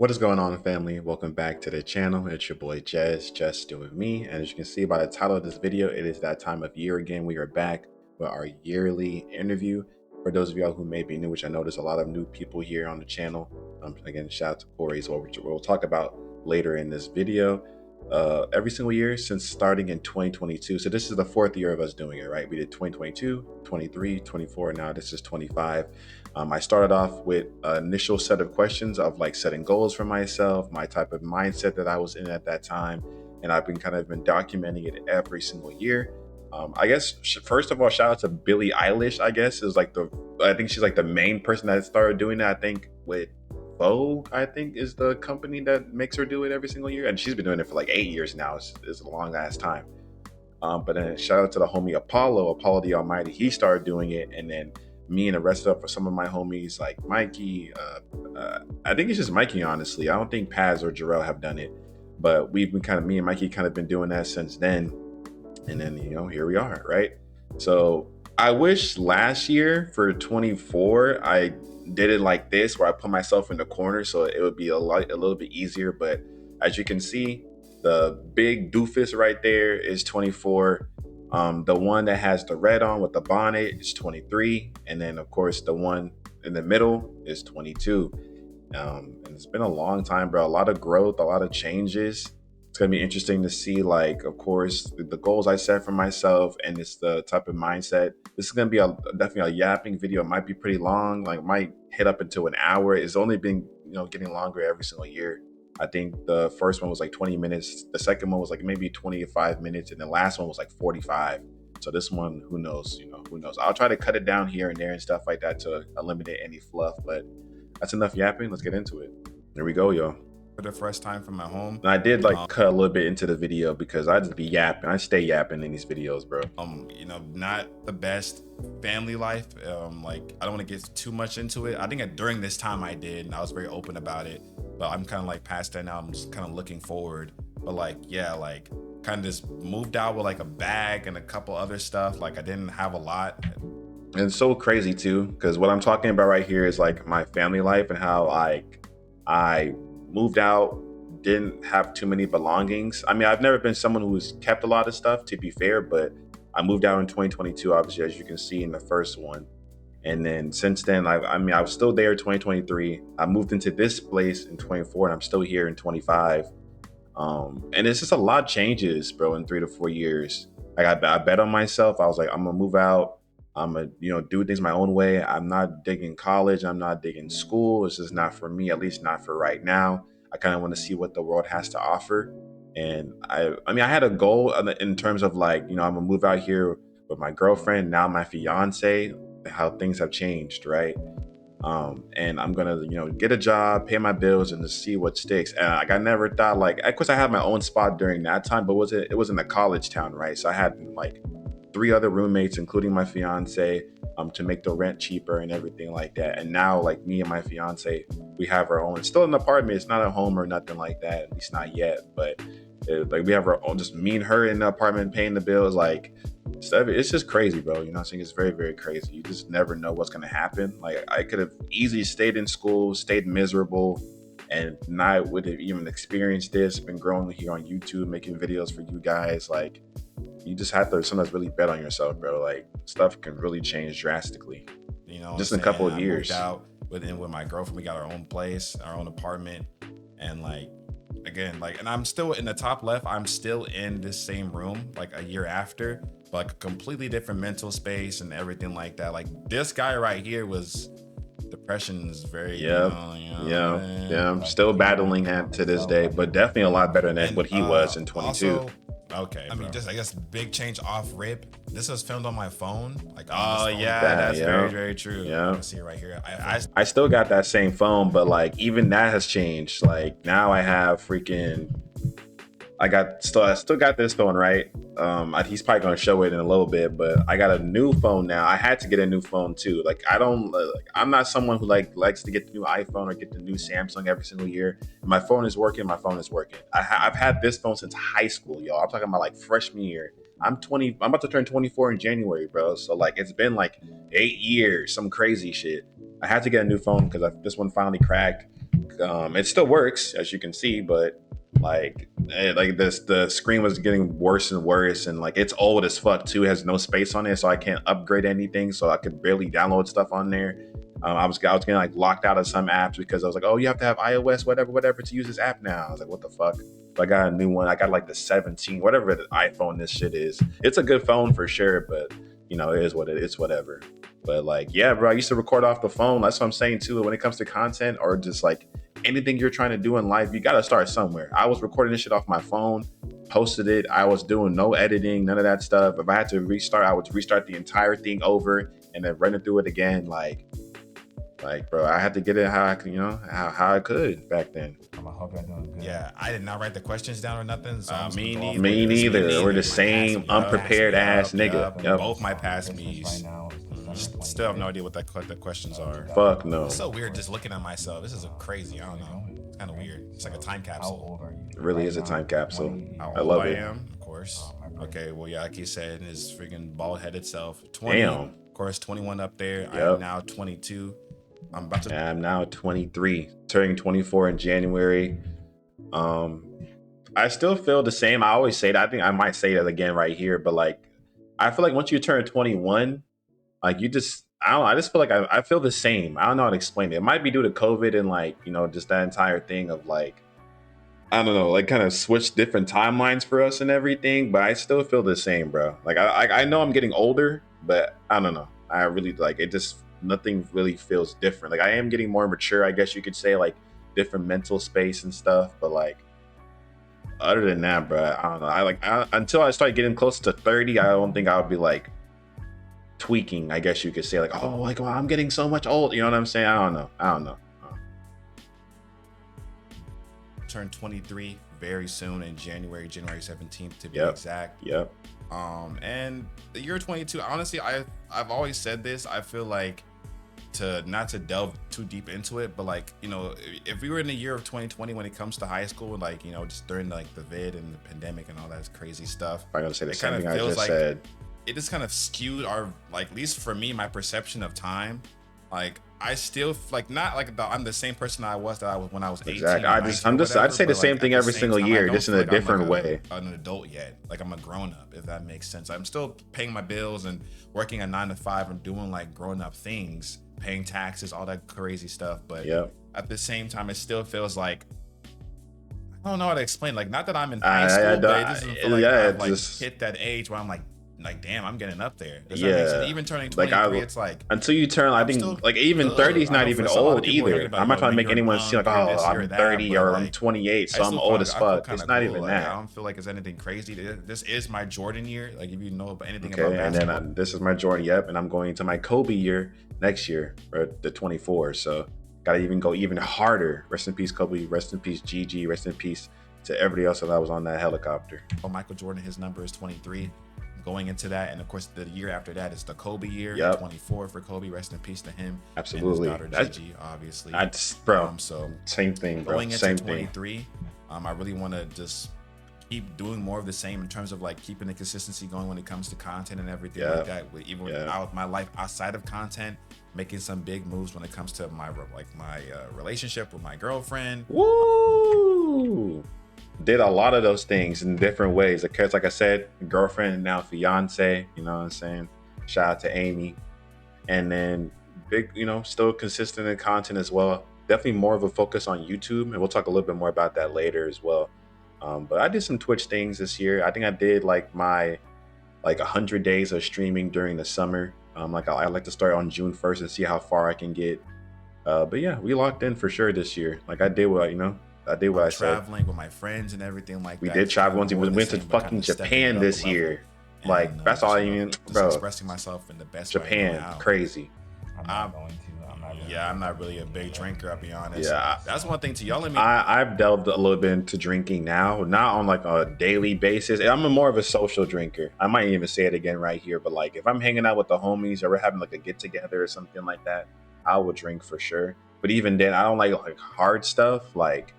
What is going on, family? Welcome back to the channel. It's your boy Jez, just doing me. And as you can see by the title of this video, it is that time of year again. We are back with our yearly interview. For those of y'all who may be new, which I know there's a lot of new people here on the channel. Again, shout out to Corey, is what we'll talk about later in this video. Every single year since starting in 2022. So this is the fourth year of us doing it, right? We did 2022, 23, 24, now this is 25. I started off with an initial set of questions of like setting goals for myself, my type of mindset that I was in at that time. And I've been documenting it every single year. I guess first of all, shout out to Billie Eilish. I guess is like I think she's like the main person that started doing that. I think with Vogue, I think is the company that makes her do it every single year, and she's been doing it for like 8 years now. It's a long ass time. But then shout out to the homie Apollo the Almighty. He started doing it, and then me and the rest of for some of my homies like Mikey. I think it's just Mikey, honestly. I don't think Paz or Jarrell have done it, but we've been me and Mikey been doing that since then. And then here we are, right? So I wish last year for 24 I did it like this, where I put myself in the corner, so it would be a little bit easier. But as you can see, the big doofus right there is 24. The one that has the red on with the bonnet is 23, and then of course the one in the middle is 22. And it's been a long time, bro. A lot of growth, a lot of changes. It's gonna be interesting to see, like, of course, the goals I set for myself, and it's the type of mindset. This is gonna be definitely a yapping video. It might be pretty long, like might hit up into an hour. It's only been getting longer every single year. I think the first one was like 20 minutes. The second one was like maybe 25 minutes, and the last one was like 45. So this one, who knows? Who knows? I'll try to cut it down here and there and stuff like that to eliminate any fluff. But that's enough yapping. Let's get into it. Here we go, y'all. For the first time from my home. And I did like cut a little bit into the video because I just be yapping. I stay yapping in these videos, bro. Not the best family life. Like I don't want to get too much into it. I think during this time I did, and I was very open about it. But I'm kind of like past that now. I'm just kind of looking forward. But like, yeah, like kind of just moved out with like a bag and a couple other stuff. Like I didn't have a lot. And it's so crazy too, because what I'm talking about right here is like my family life and how I moved out, didn't have too many belongings. I mean, I've never been someone who's kept a lot of stuff, to be fair, but I moved out in 2022, obviously, as you can see in the first one. And then since then, I was still there in 2023. I moved into this place in 24, and I'm still here in 25. And it's just a lot of changes, bro, in 3 to 4 years. Like I bet on myself. I was like, I'm gonna move out. I'm gonna, do things my own way. I'm not digging college. I'm not digging school. It's just not for me, at least not for right now. I kind of want to see what the world has to offer. And I had a goal in terms of like, I'm gonna move out here with my girlfriend, now my fiance, how things have changed, right? And I'm gonna, get a job, pay my bills, and just see what sticks. And like I never thought, like, of course I had my own spot during that time, but it was in a college town, right? So I had like 3 other roommates, including my fiance, to make the rent cheaper and everything like that. And now, like me and my fiance, we have our own. It's still an apartment. It's not a home or nothing like that. At least not yet. But like we have our own. Just me and her in the apartment, paying the bills. Like stuff. It's just crazy, bro. You know what I'm saying? It's very, very crazy. You just never know what's gonna happen. Like I could have easily stayed in school, stayed miserable, and not would have even experienced this. Been growing here on YouTube, making videos for you guys. Like, you just have to sometimes really bet on yourself, bro. Like stuff can really change drastically. Just in a couple of years. I moved out with my girlfriend. We got our own place, our own apartment, and like again, like, and I'm still in the top left. I'm still in this same room, like a year after, but like a completely different mental space and everything like that. Like this guy right here was. Depression is very yeah. I'm like, still battling it to this day, but definitely a lot better than what he was in 22. Also, okay, I mean, just I guess big change off rip. This was filmed on my phone. Like, oh yeah, that's very, very true. Yeah, I can see it right here. I still got that same phone, but like even that has changed. Like now I have I still got this phone, right? He's probably gonna show it in a little bit, but I got a new phone now. I had to get a new phone too. Like I'm not someone who likes to get the new iPhone or get the new Samsung every single year. My phone is working. I've had this phone since high school, y'all. I'm talking about like freshman year. I'm about to turn 24 in January, bro. So like it's been like 8 years, some crazy shit. I had to get a new phone because this one finally cracked. it still works as you can see, but like this, the screen was getting worse and worse, and like it's old as fuck too. It has no space on it, so I can't upgrade anything. So I could barely download stuff on there. I was getting like locked out of some apps because I was like, oh, you have to have iOS, whatever, to use this app now. I was like, what the fuck? So I got a new one. I got like the 17, whatever the iPhone this shit is. It's a good phone for sure, but it is what it is, whatever. But like, yeah, bro, I used to record off the phone. That's what I'm saying too. When it comes to content or just like anything you're trying to do in life, you got to start somewhere. I was recording this shit off my phone, posted it. I was doing no editing, none of that stuff. If I had to restart, I would restart the entire thing over and then run it through it again. Like, bro, I had to get it how I could, how I could back then. I hope you're doing good. Yeah, I did not write the questions down or nothing. So me neither. We're the same unprepared ass nigga. Yep. Both my past me's. Right now is Still have no idea what the questions are. Fuck no. It's so weird just looking at myself. This is crazy. I don't know. It's kind of weird. It's like a time How capsule. old are you? It really is a time capsule. How I old love I it. am, of course. Okay, well, yeah, like he said, his freaking bald-headed self. 20, Damn. of course, 21 up there. I Yep. am now 22. I'm about to. I'm now 23, turning 24 in January. I still feel the same. I always say that. I think I might say that again right here, but like, I feel like once you turn 21, like you just, I don't know, I just feel like I feel the same. I don't know how to explain it. It might be due to COVID and like, just that entire thing of like, I don't know, like kind of switch different timelines for us and everything, but I still feel the same, bro. Like I know I'm getting older, but I don't know. I really like it. Just nothing really feels different. Like I am getting more mature, I guess you could say, like different mental space and stuff. But like other than that, bro, I don't know. Until I start getting close to 30, I don't think I would be like tweaking. I guess you could say like, oh, like I'm getting so much old. You know what I'm saying? I don't know. turn 23 very soon in January 17th to be Yep. exact. Yep. And the year 22, honestly, I've always said this. I feel like not to delve too deep into it, but like, if we were in the year of 2020 when it comes to high school, like, just during like the vid and the pandemic and all that crazy stuff, I'm gonna say the it same kind thing of I feels just like said. it just kind of skewed our, like, at least for me, my perception of time. Like I still like not like I'm the same person I was when I was 18. Exactly. Or I'd say the same thing every single year, just in a different way. I'm an adult yet. Like I'm a grown up, if that makes sense. I'm still paying my bills and working a 9 to 5 and doing like grown up things, paying taxes, all that crazy stuff. But Yep. at the same time, it still feels like I don't know how to explain. Like not that I'm in high school, but it doesn't feel like I've like hit that age where I'm like damn, I'm getting up there. Does that make sense? Even turning 23, it's like until you turn, I think like even 30 is not even old either. I'm not trying to make anyone seem like, oh, I'm 30 or I'm 28, so I'm old as fuck. It's not even that. I don't feel like it's anything crazy. This is my Jordan year. Like if you know anything Okay, about and basketball. then this is my Jordan. Yep, and I'm going into my Kobe year next year, or the 24. So gotta even go even harder. Rest in peace, Kobe. Rest in peace, Gigi. Rest in peace to everybody else that was on that helicopter. Oh, Michael Jordan, his number is 23. Going into that, and of course the year after that is the Kobe year. Yep. 24 for Kobe. Rest in peace to him. Absolutely. And his daughter Gigi, obviously. Bro. So same thing, bro. Going into Same 23, I really want to just keep doing more of the same in terms of like keeping the consistency going when it comes to content and everything like that. Even without my life outside of content, making some big moves when it comes to my relationship with my girlfriend. Woo! Did a lot of those things in different ways. Because like I said, girlfriend and now fiance, you know what I'm saying? Shout out to Amy. And then big, still consistent in content as well. Definitely more of a focus on YouTube. And we'll talk a little bit more about that later as well. But I did some Twitch things this year. I think I did like my 100 days of streaming during the summer. I like to start on June 1st and see how far I can get. But yeah, we locked in for sure this year. Like I did what I said. Traveling with my friends and everything like that. We did travel once. We went to fucking Japan this year. Like that's all I mean, bro. Expressing myself in the best way. Japan, crazy. I'm not really a big drinker, I'll be honest. Yeah, that's one thing to y'all. I've delved a little bit into drinking now, not on like a daily basis. I'm more of a social drinker. I might even say it again right here, but like if I'm hanging out with the homies or we're having like a get together or something like that, I will drink for sure. But even then, I don't like hard stuff like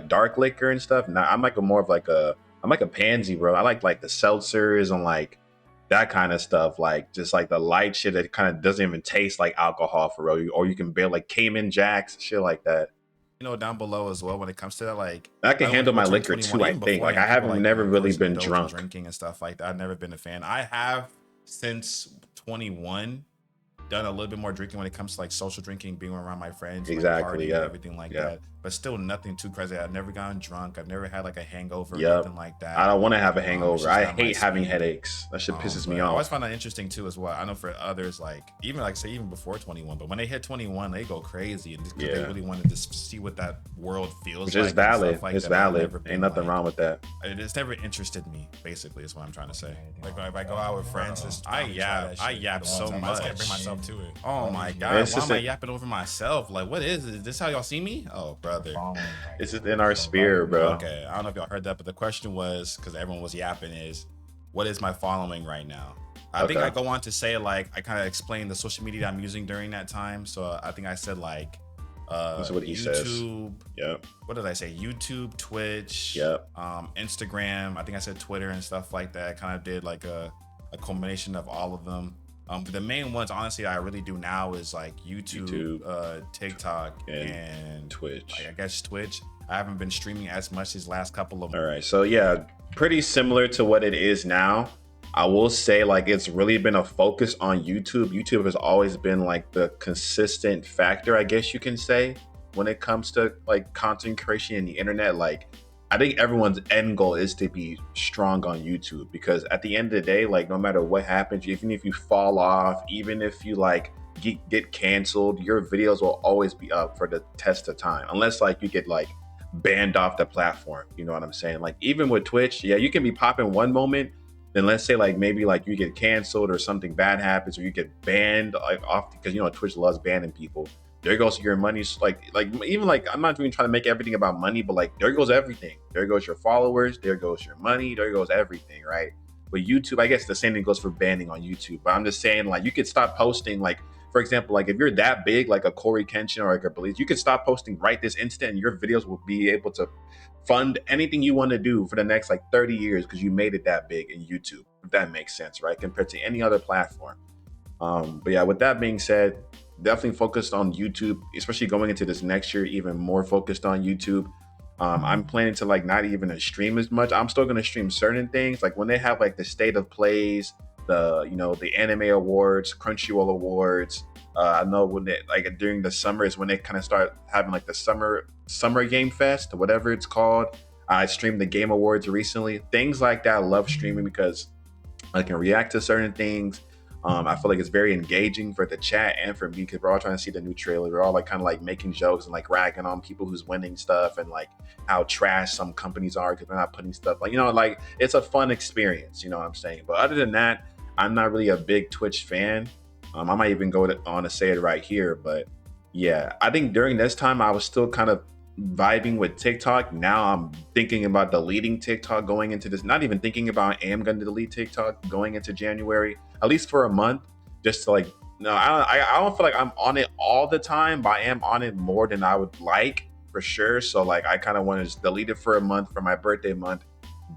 dark liquor and stuff. Nah, I'm like a pansy, bro. I like the seltzers and like that kind of stuff, like just like the light shit that kind of doesn't even taste like alcohol for real, or you can bear like Cayman Jacks, shit like that. down below as well when it comes to that. Like, I can I know when handle people my turn liquor 21, too. I even think like I beforehand, people haven't like never really first been indulge in drunk. drinking and stuff like that. I've never been a fan. I have since 21 done a little bit more drinking when it comes to like social drinking, being around my friends, like Exactly. partying, Yeah. everything like Yeah. that. But still nothing too crazy. I've never gotten drunk. I've never had like a hangover or Yep. nothing like I that. don't want to have a It's hangover. just I not my hate having speed. headaches. That shit pisses me But I always off. find that interesting too as well. I know for others, like even like say even before 21, but when they hit 21, they go crazy and just because they Yeah. really wanted to see what that world feels Which like is and valid. stuff like It's that. I've valid. never Ain't been nothing like, wrong with that. it's never interested me. Basically, is what I'm trying to say. Like if I go out with friends, I yap so much. I can't bring myself to it. Oh my god, It's why just am I a- yapping over myself? Like, what is it? Is this how y'all see me? Oh, brother. It's just in our spirit, bro. Okay, I don't know if y'all heard that, but the question was, because everyone was yapping, is what is my following right now? I think I go on to say, like, I kind of explained the social media I'm using during that time. So I think I said, like, That's what he YouTube. Yep. What did I say? YouTube, Twitch, Yep. Instagram. I think I said Twitter and stuff like that. Kind of did like a combination of all of them. The main ones, honestly, I really do now is like YouTube. TikTok, and Twitch. I guess Twitch. I haven't been streaming as much these last couple of. All right. So yeah, pretty similar to what it is now. I will say like it's really been a focus on YouTube. YouTube has always been like the consistent factor, I guess you can say, when it comes to like content creation in the internet. Like I think everyone's end goal is to be strong on YouTube because at the end of the day, like no matter what happens, even if you fall off, even if you like get canceled, your videos will always be up for the test of time. Unless like you get like banned off the platform. You know what I'm saying? Like even with Twitch, yeah, you can be popping one moment, then let's say like maybe like you get canceled or something bad happens or you get banned like off because Twitch loves banning people. There goes your money. Like even like I'm not even trying to make everything about money, but like there goes everything. There goes your followers. There goes your money. There goes everything, right? But YouTube, I guess the same thing goes for banning on YouTube. But I'm just saying like you could stop posting like. For example, like if you're that big, like a Corey Kenshin or like a Belize, you could stop posting right this instant and your videos will be able to fund anything you want to do for the next like 30 years because you made it that big in YouTube, if that makes sense, right? Compared to any other platform. But yeah, with that being said, definitely focused on YouTube, especially going into this next year, even more focused on YouTube. I'm planning to like not even stream as much. I'm still going to stream certain things. Like when they have like the state of plays, the anime awards, Crunchyroll awards. I know when they like during the summer is when they kind of start having like the summer game fest, whatever it's called. I streamed the game awards recently. Things like that. I love streaming because I can react to certain things. I feel like it's very engaging for the chat and for me because we're all trying to see the new trailer. We're all like kind of like making jokes and like ragging on people who's winning stuff and like how trash some companies are because they're not putting stuff like it's a fun experience. You know what I'm saying? But other than that, I'm not really a big Twitch fan. I might even go on to say it right here, but yeah, I think during this time I was still kind of vibing with TikTok. Now I'm thinking about deleting TikTok going into this. Not even thinking about I am going to delete TikTok going into January, at least for a month, just to like. No, I don't feel like I'm on it all the time, but I am on it more than I would like for sure. So like I kind of want to just delete it for a month for my birthday month,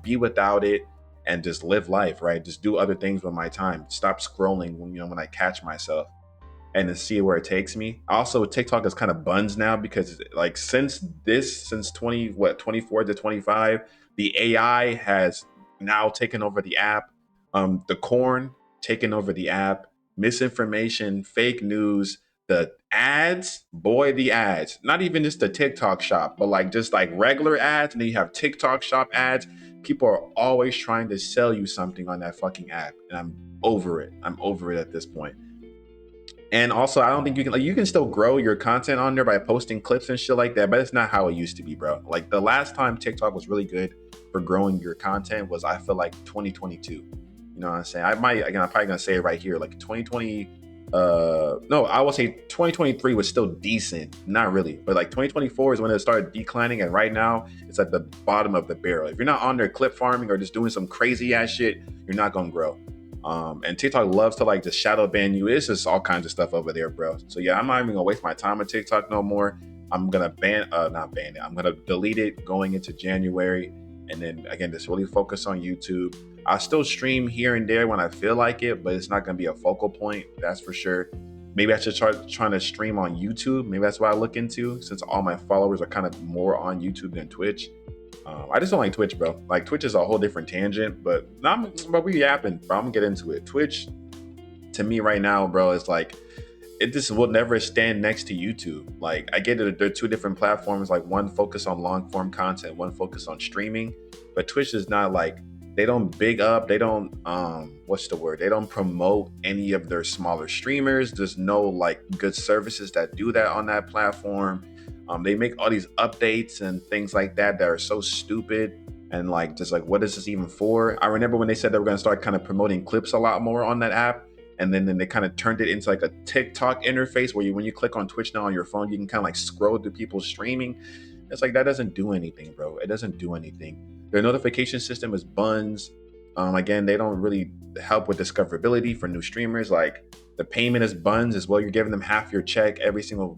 be without it, and just live life, right? Just do other things with my time. Stop scrolling when I catch myself and to see where it takes me. Also, TikTok is kind of buns now because like since 24 to 25, the AI has now taken over the app. The corn taken over the app, misinformation, fake news, the ads, boy, the ads. Not even just the TikTok shop, but like just like regular ads, and then you have TikTok shop ads. People are always trying to sell you something on that fucking app, and I'm over it. I'm over it at this point. And also, I don't think you can still grow your content on there by posting clips and shit like that, but it's not how it used to be, bro. Like the last time TikTok was really good for growing your content was I feel like 2022. You know what I'm saying? I'm probably gonna say it right here, like 2020. No, I will say 2023 was still decent, not really, but like 2024 is when it started declining, and right now it's at the bottom of the barrel. If you're not on there clip farming or just doing some crazy ass shit, you're not gonna grow. And TikTok loves to like just shadow ban you. It's just all kinds of stuff over there, bro. So yeah, I'm not even gonna waste my time on TikTok no more. I'm gonna not ban it. I'm gonna delete it going into January, and then again, just really focus on YouTube. I still stream here and there when I feel like it, but it's not gonna be a focal point. That's for sure. maybe I should start trying to stream on YouTube. Maybe that's what I look into, since all my followers are kind of more on YouTube than Twitch. I just don't like Twitch, bro. Like, Twitch is a whole different tangent, but we yapping, bro. I'm gonna get into it. Twitch, to me right now, bro, is like, it just will never stand next to YouTube. Like, I get it, they're two different platforms. Like, one focus on long form content, one focus on streaming. But Twitch is not like, they don't big up, they don't what's the word? They don't promote any of their smaller streamers. There's no like good services that do that on that platform. They make all these updates and things like that are so stupid, and like, just like, what is this even for? I remember when they said they were going to start kind of promoting clips a lot more on that app, and then they kind of turned it into like a TikTok interface where when you click on Twitch now on your phone, you can kind of like scroll through people's streaming. It's like, that doesn't do anything, bro. It doesn't do anything. Their notification system is buns. Again, they don't really help with discoverability for new streamers. Like, the payment is buns as well. You're giving them half your check every single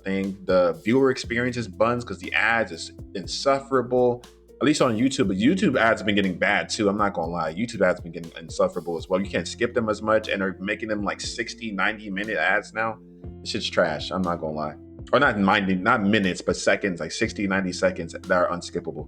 thing. The viewer experience is buns because the ads is insufferable. At least on YouTube. But YouTube ads have been getting bad too. I'm not gonna lie. YouTube ads have been getting insufferable as well. You can't skip them as much, and they're making them like 60, 90-minute ads now. This shit's trash. I'm not gonna lie. Or not minutes, but seconds, like 60, 90 seconds that are unskippable.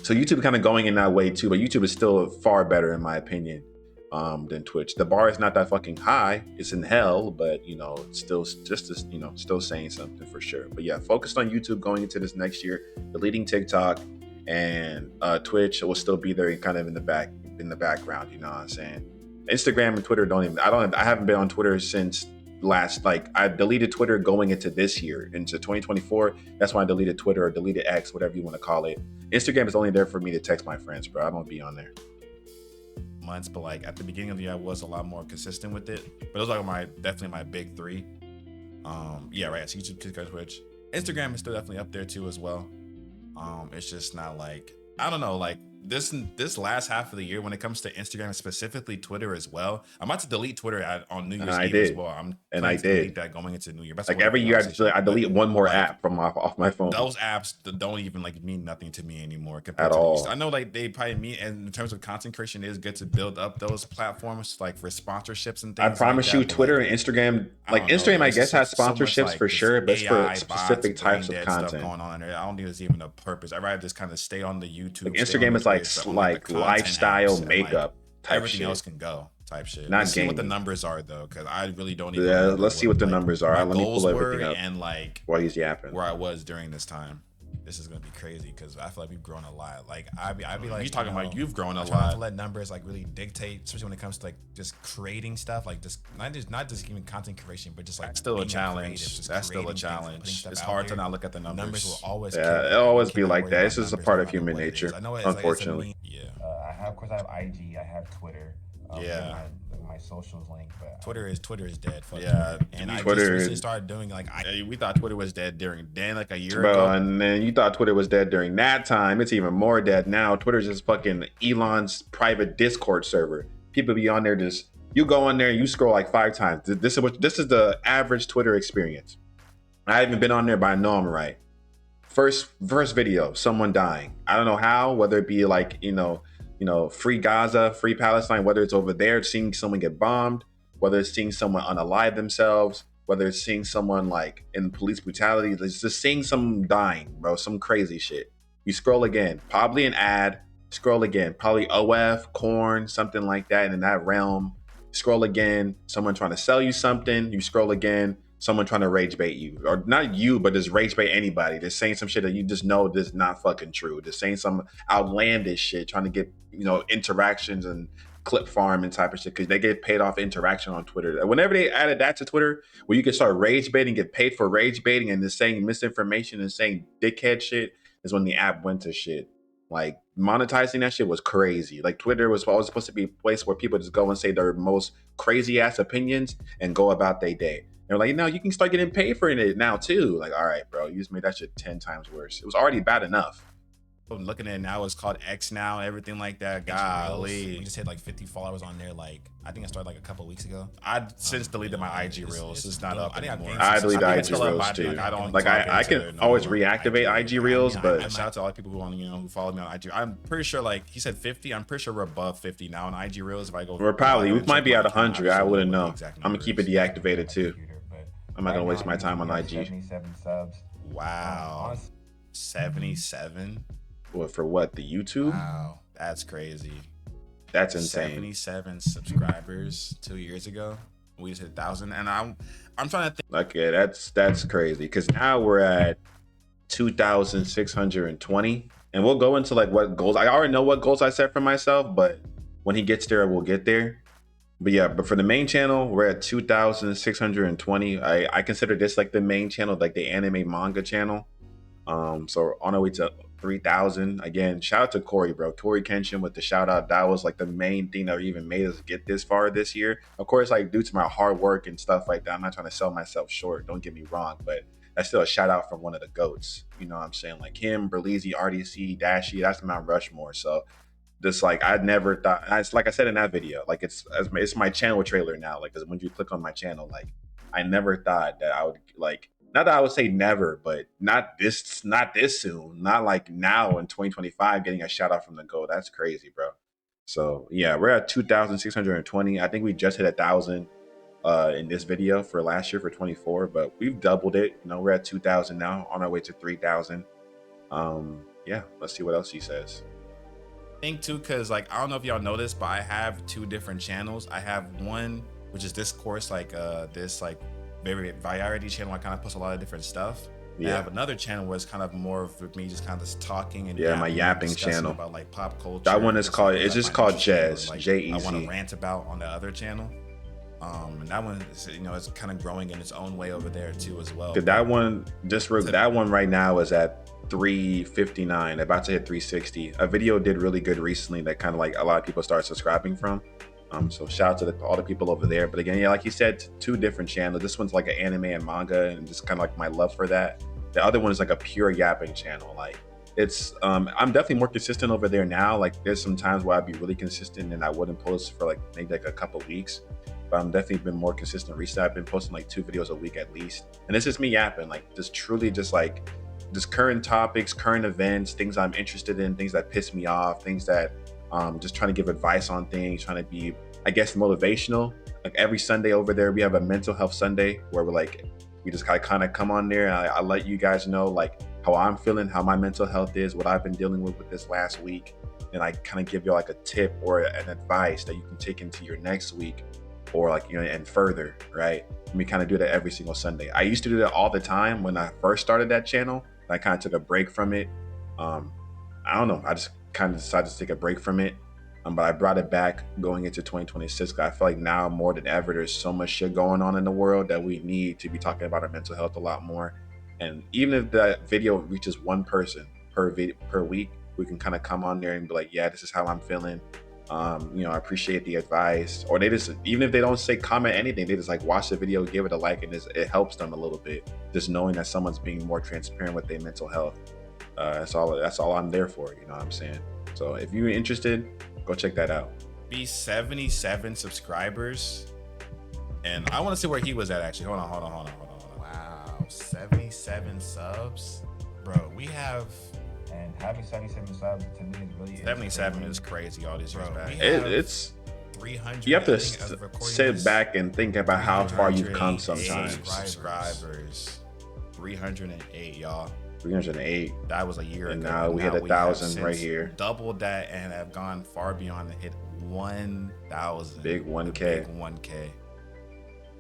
So YouTube kind of going in that way too, but YouTube is still far better in my opinion than Twitch. The bar is not that fucking high. It's in hell, but you know, it's still just as, you know, still saying something for sure. But yeah, focused on YouTube going into this next year, deleting TikTok, and Twitch will still be there kind of in the background, you know what I'm saying? Instagram and Twitter I haven't been on Twitter since I deleted Twitter going into this year, into 2024. That's why I deleted Twitter, or deleted X, whatever you want to call it. Instagram is only there for me to text my friends, bro. I don't be on there. Months, but like at the beginning of the year, I was a lot more consistent with it. But those are definitely my big three. Yeah, right. So YouTube, TikTok, Twitch, Instagram is still definitely up there too as well. It's just not like, I don't know, like this last half of the year when it comes to Instagram, specifically Twitter as well. I'm about to delete Twitter on New Year's Eve as well. I did delete that going into New Year. That's like every year I delete one more app from off my phone. Those apps don't even like mean nothing to me anymore at all. I know like they probably mean, and in terms of content creation, it is good to build up those platforms like for sponsorships and things. I promise like you, Twitter and Instagram, like Instagram, I guess has sponsorships so like for sure, but it's for specific types of content stuff going on there. I don't think there's even a purpose. I'd rather just kind of stay on the YouTube. Like Instagram is like lifestyle makeup type everything shit. else can go type shit. Not let's see what the numbers are though, because I really don't even. Yeah, let's see what the numbers are. Let me pull everything up. And like while he's yapping, where I was during this time. This is gonna be crazy because I feel like we've grown a lot. Like I'd be like, you talking about you've grown a lot. To let numbers like really dictate, especially when it comes to like just creating stuff, like just not just even content creation, but just like still a challenge. That's still a challenge. It's hard to not look at the numbers. Numbers will always it'll always be like that. It's just a part of human nature. I know unfortunately. Of course I have IG. I have Twitter. My socials link, but Twitter is dead. And I Twitter just recently started doing we thought Twitter was dead like a year ago. Bro, and then you thought Twitter was dead during that time. It's even more dead now. Twitter's just fucking Elon's private Discord server. People be on there you go on there and you scroll like 5 times. This is the average Twitter experience. I haven't been on there, but I know I'm right. First video, someone dying. I don't know how, whether it be like, free Gaza, free Palestine, whether it's over there, seeing someone get bombed, whether it's seeing someone unalive themselves, whether it's seeing someone like in police brutality, it's just seeing someone dying, bro, some crazy shit. You scroll again, probably an ad, scroll again, probably OF, corn, something like that, and in that realm, scroll again, someone trying to sell you something, you scroll again, someone trying to rage bait you, or not you, but just rage bait anybody. They're saying some shit that you just know is not fucking true. They're saying some outlandish shit, trying to get, interactions and clip farm and type of shit, because they get paid off interaction on Twitter. Whenever they added that to Twitter, where you can start rage baiting, get paid for rage baiting, and just saying misinformation and saying dickhead shit, is when the app went to shit. Like, monetizing that shit was crazy. Like, Twitter was always supposed to be a place where people just go and say their most crazy ass opinions and go about their day. They're like, no, you can start getting paid for it now too. Like, all right, bro, you just made that shit 10 times worse. It was already bad enough. I'm looking at it now, it's called X now, everything like that. Golly. We just hit like 50 followers on there. Like, I think I started like a couple weeks ago. I since deleted my IG Reels. It's not up anymore. I deleted think IG it's still up, Reels but too. I don't Like I can always reactivate IG Reels, but shout out to all the people who follow me on IG. I'm pretty sure, like he said 50. I'm pretty sure we're above 50 now on IG Reels. If I go, we might be at 100. I wouldn't know. I'm gonna keep it deactivated too. I'm not gonna waste my time on IG. 77 subs. Wow, 77. What for? What, the YouTube? Wow, that's crazy. That's insane. 77 subscribers 2 years ago. We just hit 1,000, and I'm trying to think. Okay, that's crazy. Because now we're at 2,620, and we'll go into like what goals. I already know what goals I set for myself, but when he gets there, we'll get there. But yeah, but for the main channel, we're at 2,620. I consider this like the main channel, like the anime manga channel. So on our way to 3,000. Again, shout out to Corey, bro. Corey Kenshin with the shout out. That was like the main thing that even made us get this far this year. Of course, like due to my hard work and stuff like that. I'm not trying to sell myself short. Don't get me wrong, but that's still a shout out from one of the goats. You know what I'm saying? Like him, Berlizzi, RDC, Dashi. That's Mount Rushmore. So just like I never thought. It's like I said in that video. Like it's my channel trailer now. Like because when you click on my channel, like I never thought that I would like. Not that I would say never, but not this soon. Not like now in 2025 getting a shout out from the GOAT. That's crazy, bro. So yeah, we're at 2,620. I think we just hit 1,000 in this video for last year for 24, but we've doubled it. You know, we're at 2,000 now, on our way to 3,000. Yeah, let's see what else he says. Think too, because like I don't know if y'all know this, but I have 2 different channels. I have one which is this course, like this like very variety channel. I kind of post a lot of different stuff. Yeah. I have another channel where it's kind of more of me just kind of talking and my yapping channel about like pop culture. That one is called, it's just called Jez, like, J-E-Z. I want to rant about on the other channel. And that one is, you know, it's kind of growing in its own way over there too as well. That one that one right now is at 359, about to hit 360. A video did really good recently that kind of like a lot of people started subscribing from. So shout out to all the people over there. But again, yeah, like you said, 2 different channels. This one's like an anime and manga, and just kind of like my love for that. The other one is like a pure yapping channel. Like it's, I'm definitely more consistent over there now. Like there's some times where I'd be really consistent and I wouldn't post for like maybe like a couple weeks. But I'm definitely been more consistent recently. I've been posting like 2 videos a week at least. And it's just me yapping, like just truly just like just current topics, current events, things I'm interested in, things that piss me off, things that just trying to give advice on things, trying to be, I guess, motivational. Like every Sunday over there, we have a mental health Sunday where we just kind of come on there and I let you guys know like how I'm feeling, how my mental health is, what I've been dealing with this last week. And I kind of give you like a tip or an advice that you can take into your next week or like, you know, and further, right? And we kind of do that every single Sunday. I used to do that all the time when I first started that channel. I kind of took a break from it. I don't know. I just kind of decided to take a break from it. But I brought it back going into 2026. I feel like now more than ever, there's so much shit going on in the world that we need to be talking about our mental health a lot more. And even if that video reaches 1 person per week, we can kind of come on there and be like, yeah, this is how I'm feeling. You know, I appreciate the advice. Or they just, even if they don't say comment anything, they just like watch the video, give it a like, and it helps them a little bit. Just knowing that someone's being more transparent with their mental health. That's all I'm there for. You know what I'm saying? So if you're interested, go check that out. Be 77 subscribers, and I want to see where he was at actually. Hold on. Wow, 77 subs, bro. We have, and having 77 subs to me is really 77 is crazy. All these years back, it's 300. You have to sit back and think about how far you've come. Sometimes subscribers, 308, y'all. 308. That was a year ago. And now we hit 1,000 right here. Doubled that and have gone far beyond and hit 1,000. Big 1K. Big 1K.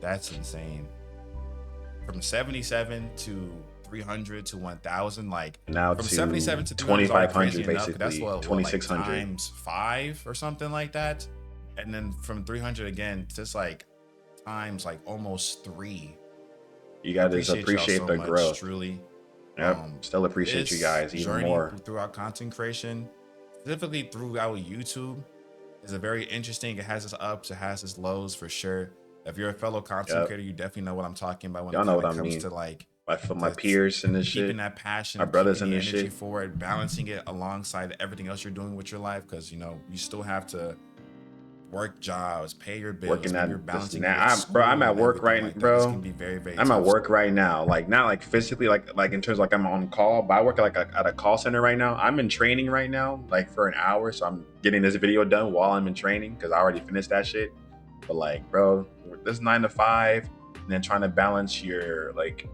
That's insane. From 77 to 300 to 1,000, like now from to 77 to 2,500 basically. That's what 2,600 like times 5 or something like that. And then from 300 again, just like times like almost 3. You gotta just appreciate the growth. Truly. Yep. Still appreciate you guys even more. Throughout content creation, specifically throughout YouTube, is a very interesting. It has its ups, it has its lows for sure. If you're a fellow content creator, you definitely know what I'm talking about when it comes to like like for my That's peers and this keeping shit, that my passion, brothers keeping and the this energy shit. for it, balancing it alongside everything else you're doing with your life, because you know you still have to work jobs, pay your bills. Working Maybe you're at this balancing it with now, bro. I'm school at and work everything right, like that. This can bro. be very, very I'm at tough. work right now. Like not like physically, like in terms of, like I'm on call, but I work at a call center right now. I'm in training right now, like for an hour. So I'm getting this video done while I'm in training because I already finished that shit. But like, bro, this 9 to 5, and then trying to balance your like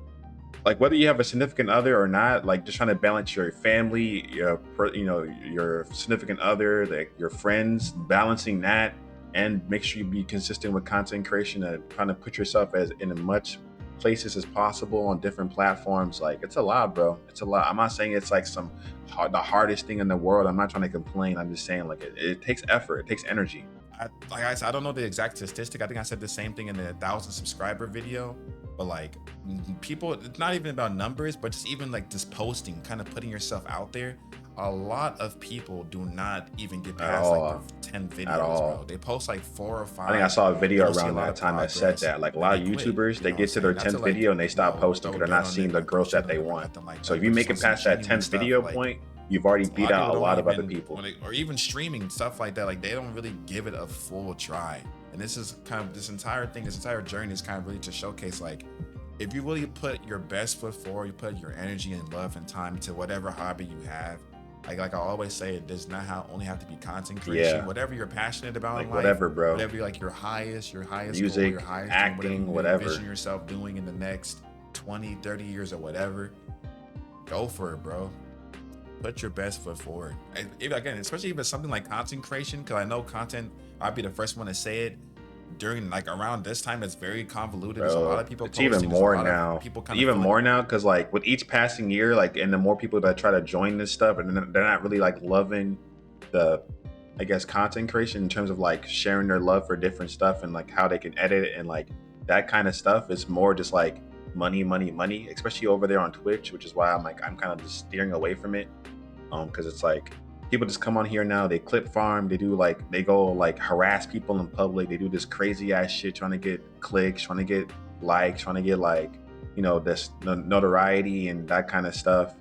whether you have a significant other or not, like just trying to balance your family, your significant other, like your friends, balancing that, and make sure you be consistent with content creation and trying to put yourself as in as much places as possible on different platforms. Like it's a lot, bro. It's a lot. I'm not saying it's like the hardest thing in the world. I'm not trying to complain. I'm just saying like it takes effort. It takes energy. Like I said, I don't know the exact statistic. I think I said the same thing in the 1,000 subscriber video, but like people, it's not even about numbers, but just even like just posting, kind of putting yourself out there. A lot of people do not even get At past like all. the 10 At videos, bro. all. They post like 4 or I think I 5. saw a They video don't see a around lot that of time that said progress, that. Like a then lot they of quit. YouTubers, You they know what I'm get to their saying? Not to 10th like, video and they you stop know, posting throw because they're dirt not on their seeing the like their growth shit that or they want. nothing like So that, if but you just make on it some past that genuine 10th stuff. video Like point, you've already a lot beat of out people a don't lot of other even people. or even streaming stuff like that, like they don't really give it a full try. And this is kind of this entire thing, this entire journey is kind of really to showcase like if you really put your best foot forward, you put your energy and love and time into whatever hobby you have. Like I always say, it does not only have to be content creation. Yeah, Whatever you're passionate about in like life, whatever, bro. whatever like your highest goal, your Music, highest dream, whatever acting, you envision whatever. yourself doing in the next 20, 30 years or whatever, go for it, bro. Put your best foot forward. And again, especially if it's something like content creation, because I know content, I'll be the first one to say it. During like around this time, it's very convoluted. There's a lot Bro, of people it's even posting. There's a more lot of now. people kind of Even feeling. more now, because like with each passing year, like and the more people that try to join this stuff, and they're not really like loving the, I guess, content creation in terms of like sharing their love for different stuff and like how they can edit it and like that kind of stuff. It's more just like money, money, money, especially over there on Twitch, which is why I'm kind of just steering away from it. Because it's like people just come on here now, they clip farm, they go like harass people in public, they do this crazy ass shit trying to get clicks, trying to get likes, trying to get like, this notoriety and that kind of stuff.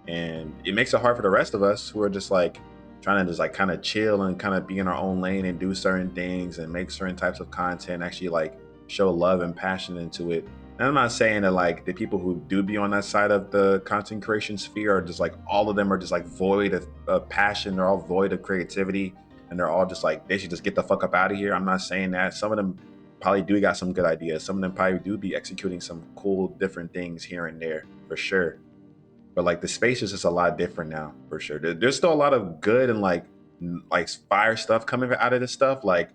And it makes it hard for the rest of us who are just like trying to just like kind of chill and kind of be in our own lane and do certain things and make certain types of content, actually like show love and passion into it. And I'm not saying that like the people who do be on that side of the content creation sphere are just like all of them are just like void of passion. They're all void of creativity, and they're all just like they should just get the fuck up out of here. I'm not saying that. Some of them probably do got some good ideas. Some of them probably do be executing some cool different things here and there for sure. But like the space is just a lot different now for sure. There's still a lot of good and like fire stuff coming out of this stuff. Like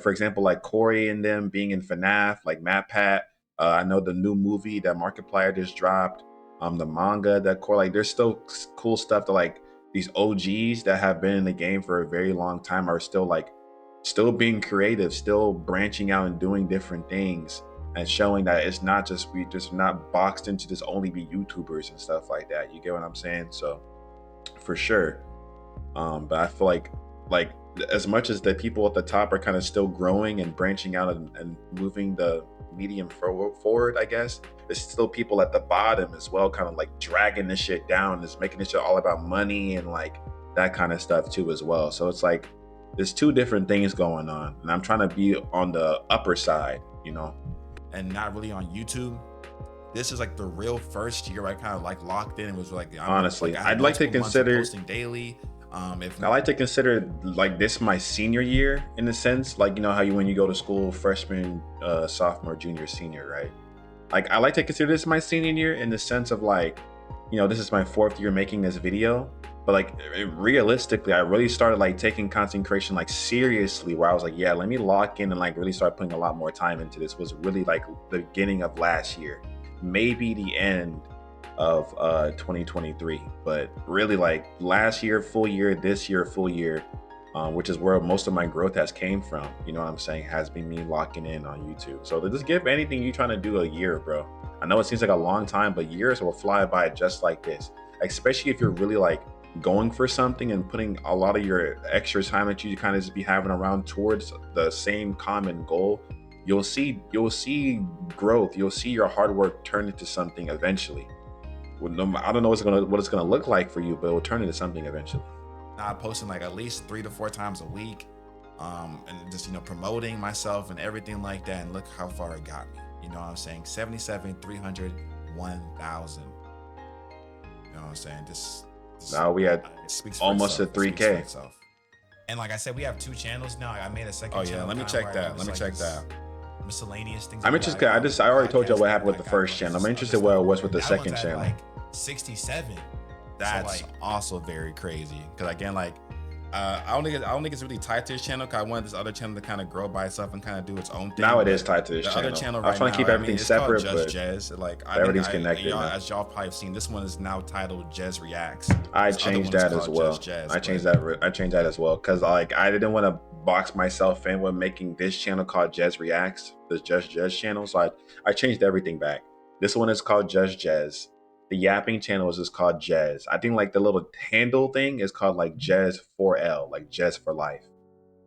for example, like Corey and them being in FNAF, like Matt Pat. I know the new movie that Markiplier just dropped. The manga that Corey, like there's still cool stuff that like these OGs that have been in the game for a very long time are still being creative, still branching out and doing different things and showing that it's not just we just not boxed into just only be YouTubers and stuff like that. You get what I'm saying? So for sure. But I feel like as much as the people at the top are kind of still growing and branching out and moving the medium forward, I guess there's still people at the bottom as well, kind of like dragging this shit down, is making this shit all about money and like that kind of stuff too as well. So it's like there's two different things going on, and I'm trying to be on the upper side, And not really on YouTube. This is like the real first year I kind of like locked in and was like, honestly, I had I'd like to multiple months of consider posting daily. I like to consider like this my senior year in a sense, like how you when you go to school freshman, sophomore, junior, senior, right? Like I like to consider this my senior year in the sense of like, this is my 4th year making this video, but like realistically, I really started like taking content creation like seriously, where I was like, yeah, let me lock in and like really start putting a lot more time into this. Was really like the beginning of last year, maybe the end of 2023, but really like last year full year, this year full year, which is where most of my growth has came from. You know what I'm saying? Has been me locking in on YouTube. So to just give anything you trying to do a year, bro. I know it seems like a long time, but years will fly by just like this. Especially if you're really like going for something and putting a lot of your extra time that you kind of just be having around towards the same common goal. you'll see growth. You'll see your hard work turn into something eventually. I don't know what it's gonna look like for you, but it will turn into something eventually. I'm posting like at least 3 to 4 times a week, and just promoting myself and everything like that. And look how far it got me. You know what I'm saying? 77, 300, 1,000. You know what I'm saying? This now we had almost a 3K. And like I said, we have 2 channels now. I made a second. Oh yeah, let me check that. Miscellaneous things. I'm interested. I already told you what happened with the first channel. I'm interested what it was with the second channel. Like 67. That's so like, also very crazy. Because again, like I don't think it's really tied to this channel. Cause I wanted this other channel to kind of grow by itself and kind of do its own thing. Now it is tied to this channel. Other channel I was trying to keep everything separate, but JustJez. Like everything's connected. As y'all probably have seen, this one is now titled Jez Reacts. I changed that as well. I changed that as well because like I didn't want to box myself in with making this channel called Jez Reacts, the JustJez channel. So I changed everything back. This one is called JustJez. The Yapping Channel is just called Jez. I think like the little handle thing is called like Jez 4L, like Jez for life.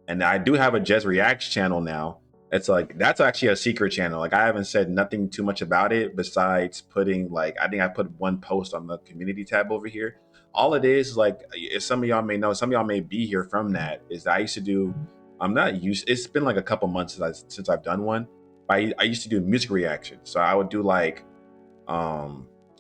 And I do have a Jez Reacts channel now. It's like, that's actually a secret channel. Like I haven't said nothing too much about it besides putting like, I think I put one post on the community tab over here. All it is like, if some of y'all may know, some of y'all may be here from that, is that I used to do, it's been like a couple months since I've done one. I used to do music reactions. So I would do like,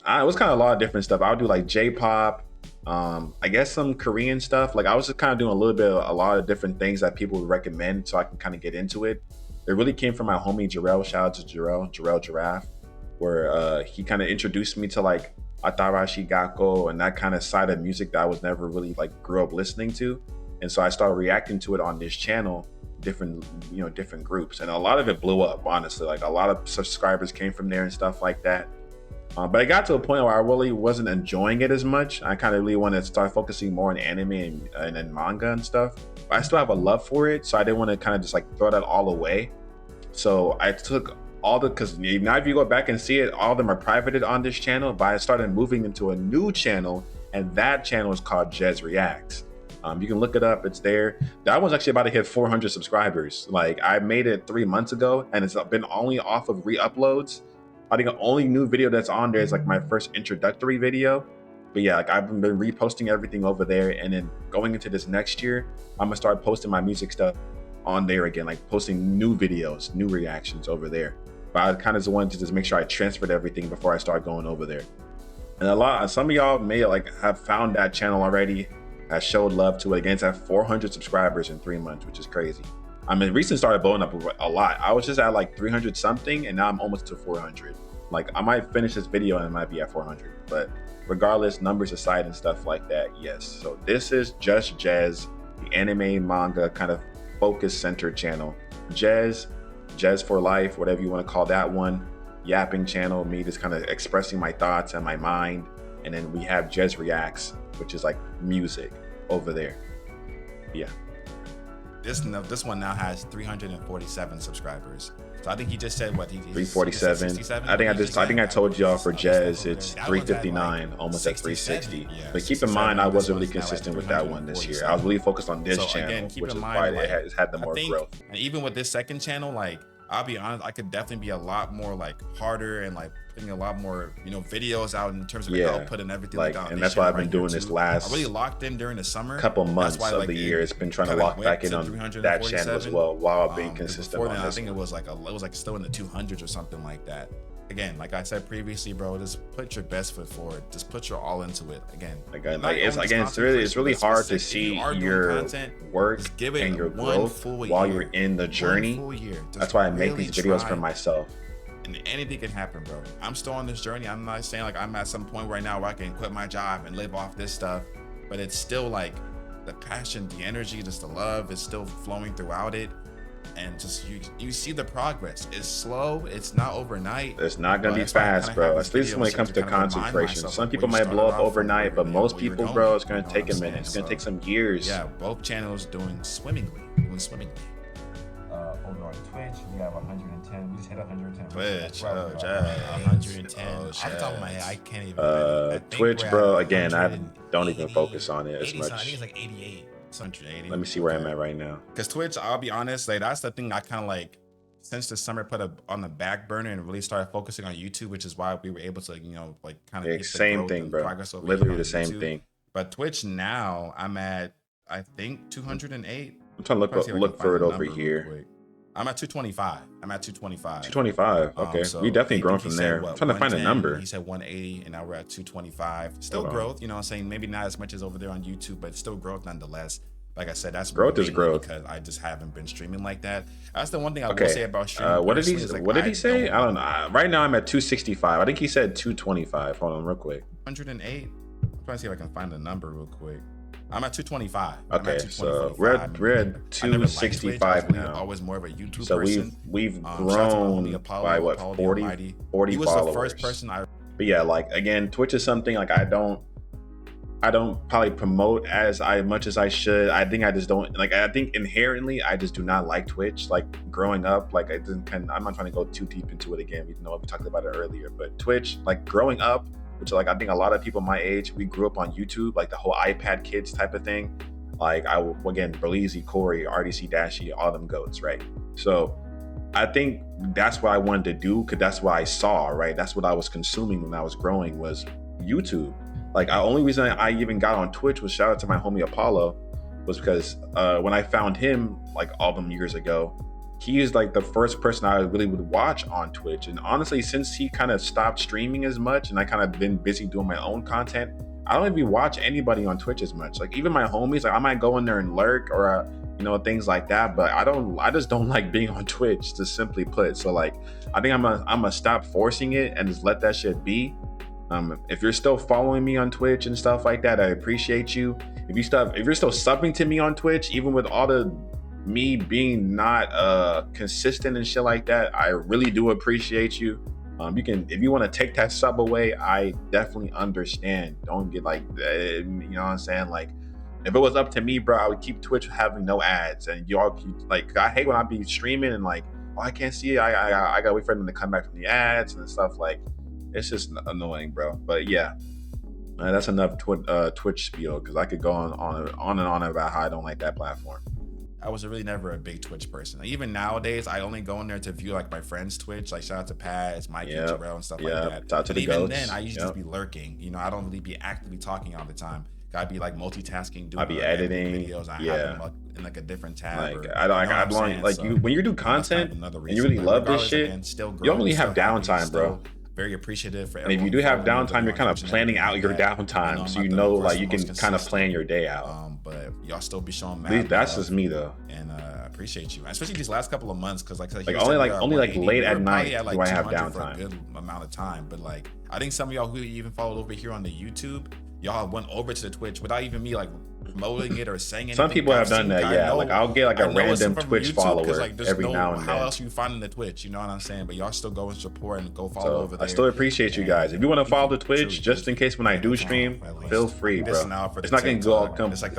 it was kind of a lot of different stuff. I would do like J-pop, I guess some Korean stuff. Like I was just kind of doing a lot of different things that people would recommend so I can kind of get into it. It really came from my homie Jarrell. Shout out to Jarrell Giraffe, where he kind of introduced me to like Atarashi Gakko and that kind of side of music that I was never really like grew up listening to. And so I started reacting to it on this channel, different groups. And a lot of it blew up, honestly. Like a lot of subscribers came from there and stuff like that. But it got to a point where I really wasn't enjoying it as much. I kind of really wanted to start focusing more on anime and manga and stuff. But I still have a love for it, so I didn't want to kind of just like throw that all away. So I took all because now if you go back and see it, all of them are privated on this channel. But I started moving into a new channel, and that channel is called Jez Reacts. You can look it up. It's there. That one's actually about to hit 400 subscribers. Like I made it 3 months ago, and it's been only off of re-uploads. I think the only new video that's on there is like my first introductory video. But yeah, like I've been reposting everything over there. And then going into this next year, I'm gonna start posting my music stuff on there again, like posting new videos, new reactions over there. But I kind of just wanted to just make sure I transferred everything before I start going over there. And some of y'all may like have found that channel already, has showed love to it. Again, it's at 400 subscribers in 3 months, which is crazy. I mean, recently started blowing up a lot. I was just at like 300 something, and now I'm almost to 400. Like I might finish this video and it might be at 400, but regardless, numbers aside and stuff like that, yes. So this is JustJez, the anime manga kind of focus centered channel. Jez for life, whatever you want to call that one. Yapping channel, me just kind of expressing my thoughts and my mind. And then we have Jez Reacts, which is like music over there. Yeah. This one now has 347 subscribers. So I think he just said what? 347. I think I told y'all for Jez it's 359, almost at 360. Yeah, but keep in mind I wasn't really consistent with that one this year. I was really focused on this channel, which is why it had the more growth. And even with this second channel, like I'll be honest, I could definitely be a lot more like harder and like putting a lot more, videos out in terms of the output and everything like that. And that's why I've been doing this last. I really locked in during the summer. Couple months of the year. It's been trying to lock back in on that channel as well while being consistent on this. I think it was like still in the 200s or something like that. Again, like I said previously, bro, just put your best foot forward. Just put your all into it. It's really hard to see your work and your growth while you're in the journey. That's why I make these videos for myself. And anything can happen, bro. I'm still on this journey. I'm not saying like I'm at some point right now where I can quit my job and live off this stuff, but it's still like the passion, the energy, just the love is still flowing throughout it. And just you see the progress. It's slow. It's not overnight. It's not gonna be fast, bro. At least when it comes to concentration. Some people might blow up overnight, but most people, bro, it's gonna take a minute. It's gonna take some years. Yeah, both channels doing swimmingly. Over on Twitch, we have 110. We just hit 110. Twitch, 110. Off the top of my head, I can't even. Twitch, bro. Again, I don't even focus on it as much. I think it's like 88. 180. Let me see where I'm at right now. Because Twitch, I'll be honest, like that's the thing I kind of like since the summer put on the back burner and really started focusing on YouTube, which is why we were able to, like kind of keep the Same growth thing, and bro. progress over here Literally on the same YouTube. thing. But Twitch now, I'm at, I think, 208. I'm trying to look for it over here. I'm at 225. 225. Okay, So we definitely I grown think from there. I'm trying to find a number. He said 180, and now we're at 225. Still growth, you know what I'm saying? Maybe not as much as over there on YouTube, but still growth nonetheless. Like I said, that's growth is growth because I just haven't been streaming like that. That's the one thing I will say about streaming. What did he say? I don't know. Right now I'm at 265. I think he said 225. Hold on, real quick. 108. I'm trying to see if I can find the number real quick. I'm at 225. Okay, so we're at 265 now. Always more of a YouTube so person. we've grown by what 40 he followers. Was the first person But yeah, like again, Twitch is something like I don't probably promote as much as I should. I think I just don't like. I think inherently I just do not like Twitch. Like growing up, like I'm not trying to go too deep into it again. We talked about it earlier, but Twitch, like growing up, which like I think a lot of people my age, we grew up on YouTube, like the whole iPad Kids type of thing. Like Berleezy, Corey, RDC Dashy, all them goats, right? So I think that's what I wanted to do because that's what I saw, right? That's what I was consuming when I was growing was YouTube. Like the only reason I even got on Twitch was shout out to my homie Apollo was because when I found him like all them years ago, he is like the first person I really would watch on Twitch. And honestly, since he kind of stopped streaming as much and I kind of been busy doing my own content, I don't even watch anybody on Twitch as much. Like even my homies, like I might go in there and lurk or things like that, but I just don't like being on Twitch, to simply put. So like I think I'm gonna stop forcing it and just let that shit be. If you're still following me on Twitch and stuff like that, I appreciate you. If you're still subbing to me on Twitch, even with all the me being not consistent and shit like that, I really do appreciate you. You can, if you want to take that sub away, I definitely understand. Don't get like, you know what I'm saying? Like, if it was up to me, bro, I would keep Twitch having no ads, and y'all keep like, I hate when I be streaming and like, oh, I can't see it. I gotta wait for them to come back from the ads and stuff. Like, it's just annoying, bro. But yeah, that's enough Twitch spiel because I could go on and on about how I don't like that platform. I was really never a big Twitch person. Like, even nowadays, I only go in there to view like my friends' Twitch. Like shout out to Paz, Mikey, Jarrell, and stuff like that. Shout out to the even goats. Then, I used to just be lurking. I don't really be actively talking all the time. I'd be like multitasking, doing I'd be editing videos. I have them in like a different tab. Like, when you do content and you really love this shit, again, you don't really have downtime, bro. Very appreciative for everyone. And if you do have downtime, you're kind of planning out your downtime, so like you can kind of plan your day out. But y'all still be showing mad. That's just me though, and I appreciate you, especially these last couple of months, because like only late at night do I have downtime. For a good amount of time, but like I think some of y'all who even followed over here on the YouTube, y'all went over to the Twitch without even me like promoting it or saying anything. Some people have done that, yeah. Like I'll get like a random Twitch follower every now and then. How else you finding the Twitch? You know what I'm saying? But y'all still go and support and go follow over there. I still appreciate you guys. If you want to follow the Twitch, just in case when I do stream, feel free, bro. It's not gonna go it's not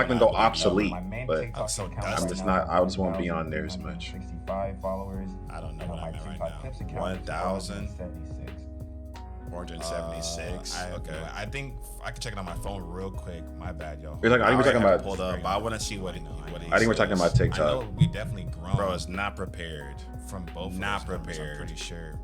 gonna go obsolete. But I'm just not. I just won't be on there as much. 65 followers. I don't know what I'm at right now. 1,076. 476. Okay, I think I can check it on my phone real quick. My bad, y'all. I think we're talking about. Pulled up, but I want to see what he I think we're talking about TikTok. I know we definitely grown. Bro, it's not prepared from both. Not prepared. I'm pretty sure.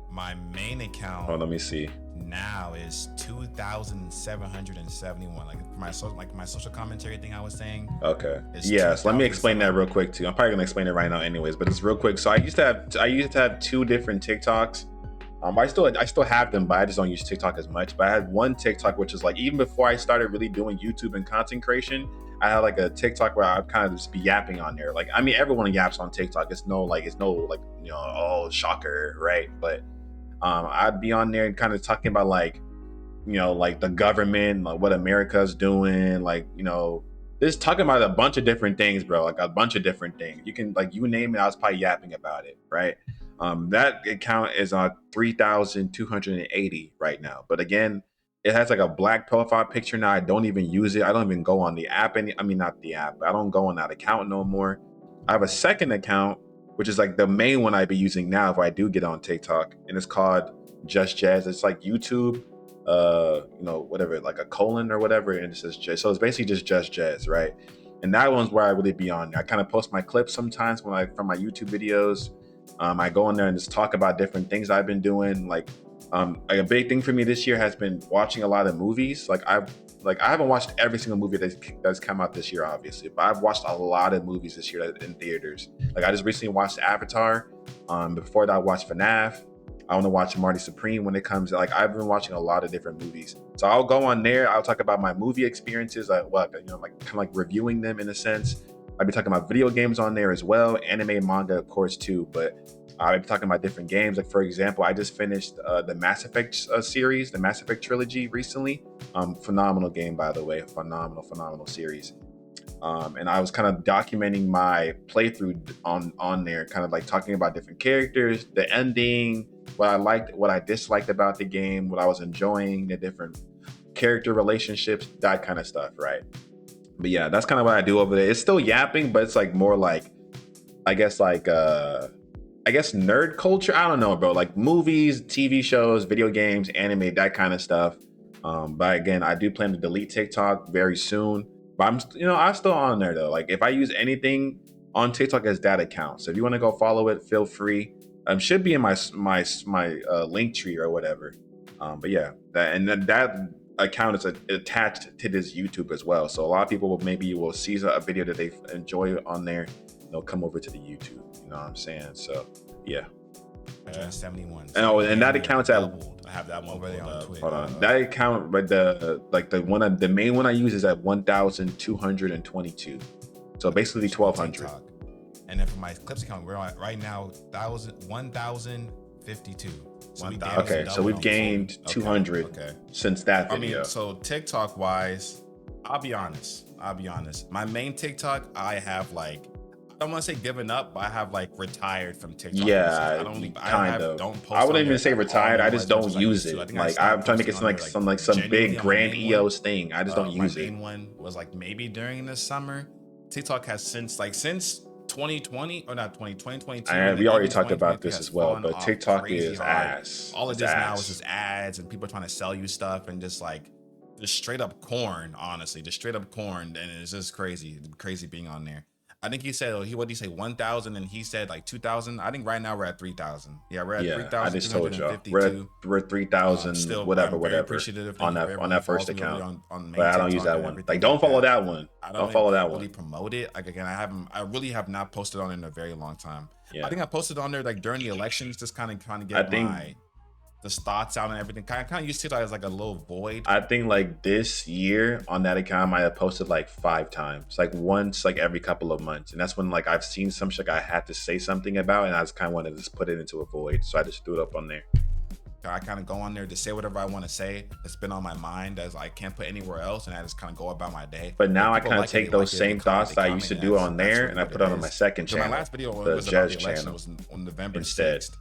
My main account. Oh, let me see. Now is 2,771. Like my social commentary thing I was saying. Okay. Yes. Let me explain that real quick too. I'm probably gonna explain it right now, anyways. But it's real quick. So I used to have 2 different TikToks. I still have them, but I just don't use TikTok as much. But I had one TikTok, which is like even before I started really doing YouTube and content creation, I had like a TikTok where I'd kind of just be yapping on there. Like, I mean, everyone yaps on TikTok. It's no oh, shocker, right? But I'd be on there and kind of talking about like the government, like what America's doing, like, just talking about a bunch of different things, bro. Like a bunch of different things. You can you name it, I was probably yapping about it, right? That account is on 3,280 right now. But again, it has like a black profile picture now. I don't even use it. I don't even go on the app. Not the app. I don't go on that account no more. I have a second account, which is like the main one I'd be using now if I do get on TikTok, and it's called JustJez. It's like YouTube, whatever, like a colon or whatever, and it says Jez. So it's basically just JustJez, right? And that one's where I really be on. I kind of post my clips sometimes from my YouTube videos. I go on there and just talk about different things I've been doing. Like a big thing for me this year has been watching a lot of movies. I haven't watched every single movie that's come out this year, obviously, but I've watched a lot of movies this year in theaters. Like I just recently watched Avatar. Before that, I watched FNAF. I want to watch Marty Supreme when it comes. Like I've been watching a lot of different movies, so I'll go on there. I'll talk about my movie experiences, like kind of like reviewing them in a sense. I'll be talking about video games on there as well, anime, manga, of course, too. But I'll be talking about different games. Like for example, I just finished the Mass Effect series, the Mass Effect trilogy recently. Phenomenal game, by the way. Phenomenal series. And I was kind of documenting my playthrough on there, kind of like talking about different characters, the ending, what I liked, what I disliked about the game, what I was enjoying, the different character relationships, that kind of stuff, right? But yeah, that's kind of what I do over there. It's still yapping, but it's like more like, I guess nerd culture. I don't know, bro. Like movies, TV shows, video games, anime, that kind of stuff. But again, I do plan to delete TikTok very soon. But I'm still on there though. Like if I use anything on TikTok as that account, so if you want to go follow it, feel free. Should be in my link tree or whatever. But yeah, that account is attached to this YouTube as well. So a lot of people will see a video that they enjoy on there. They'll come over to the YouTube. You know what I'm saying? So yeah. 71. And that account's at. I have that one over there on Twitter. Hold on, that account, but the main one I use is at 1,222. So basically 1,200. And then for my clips account, we're on right now 1,052. So we've gained 200 since that video. So TikTok wise, I'll be honest. My main TikTok, I have like, I don't want to say given up, but I have like retired from TikTok. Yeah, I wouldn't even say retired. I just don't use it. Like I'm trying to make it like some big grandiose thing. I just don't use it. My main one was like maybe during the summer. TikTok has since 2020 or not 2022. We already talked about this as well, but TikTok is ass. All it is now is just ads and people trying to sell you stuff and just straight up corn. Honestly, just straight up corn, and it's just crazy being on there. I think he said, what did he say, 1,000, and he said like 2,000. I think right now we're at 3,000. Yeah, we're at 3,000. I just told y'all we're 3,000. Whatever. On that first account, but I don't use that one. Like, don't follow that one. Don't follow that one. Really promote it. Like again, I really have not posted on it in a very long time. Yeah. I think I posted on there like during the elections, just kind of get the thoughts out and everything. Kind of used to it as like a little void. I think like this year on that account, I might have posted like 5 times, like once, like every couple of months. And that's when like I've seen some shit I had to say something about, and I just kind of wanted to just put it into a void. So I just threw it up on there. I kind of go on there to say whatever I want to say that's been on my mind as I can't put anywhere else, and I just kind of go about my day. But now I kind of take those same thoughts that I used to do on there, and I put it on my second channel. My last video was about the election. It was on November 6th.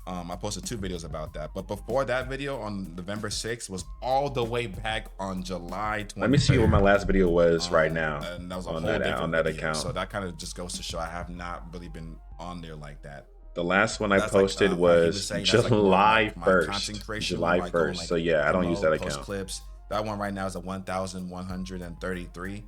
I posted 2 videos about that, but before that video on November 6th was all the way back on July 23rd. Let me see what my last video was right now. And that was on that account. So that kind of just goes to show I have not really been on there like that. The last one I posted was July 1st. July 1st. So yeah, I don't use that account. Clips. That one right now is at 1,133.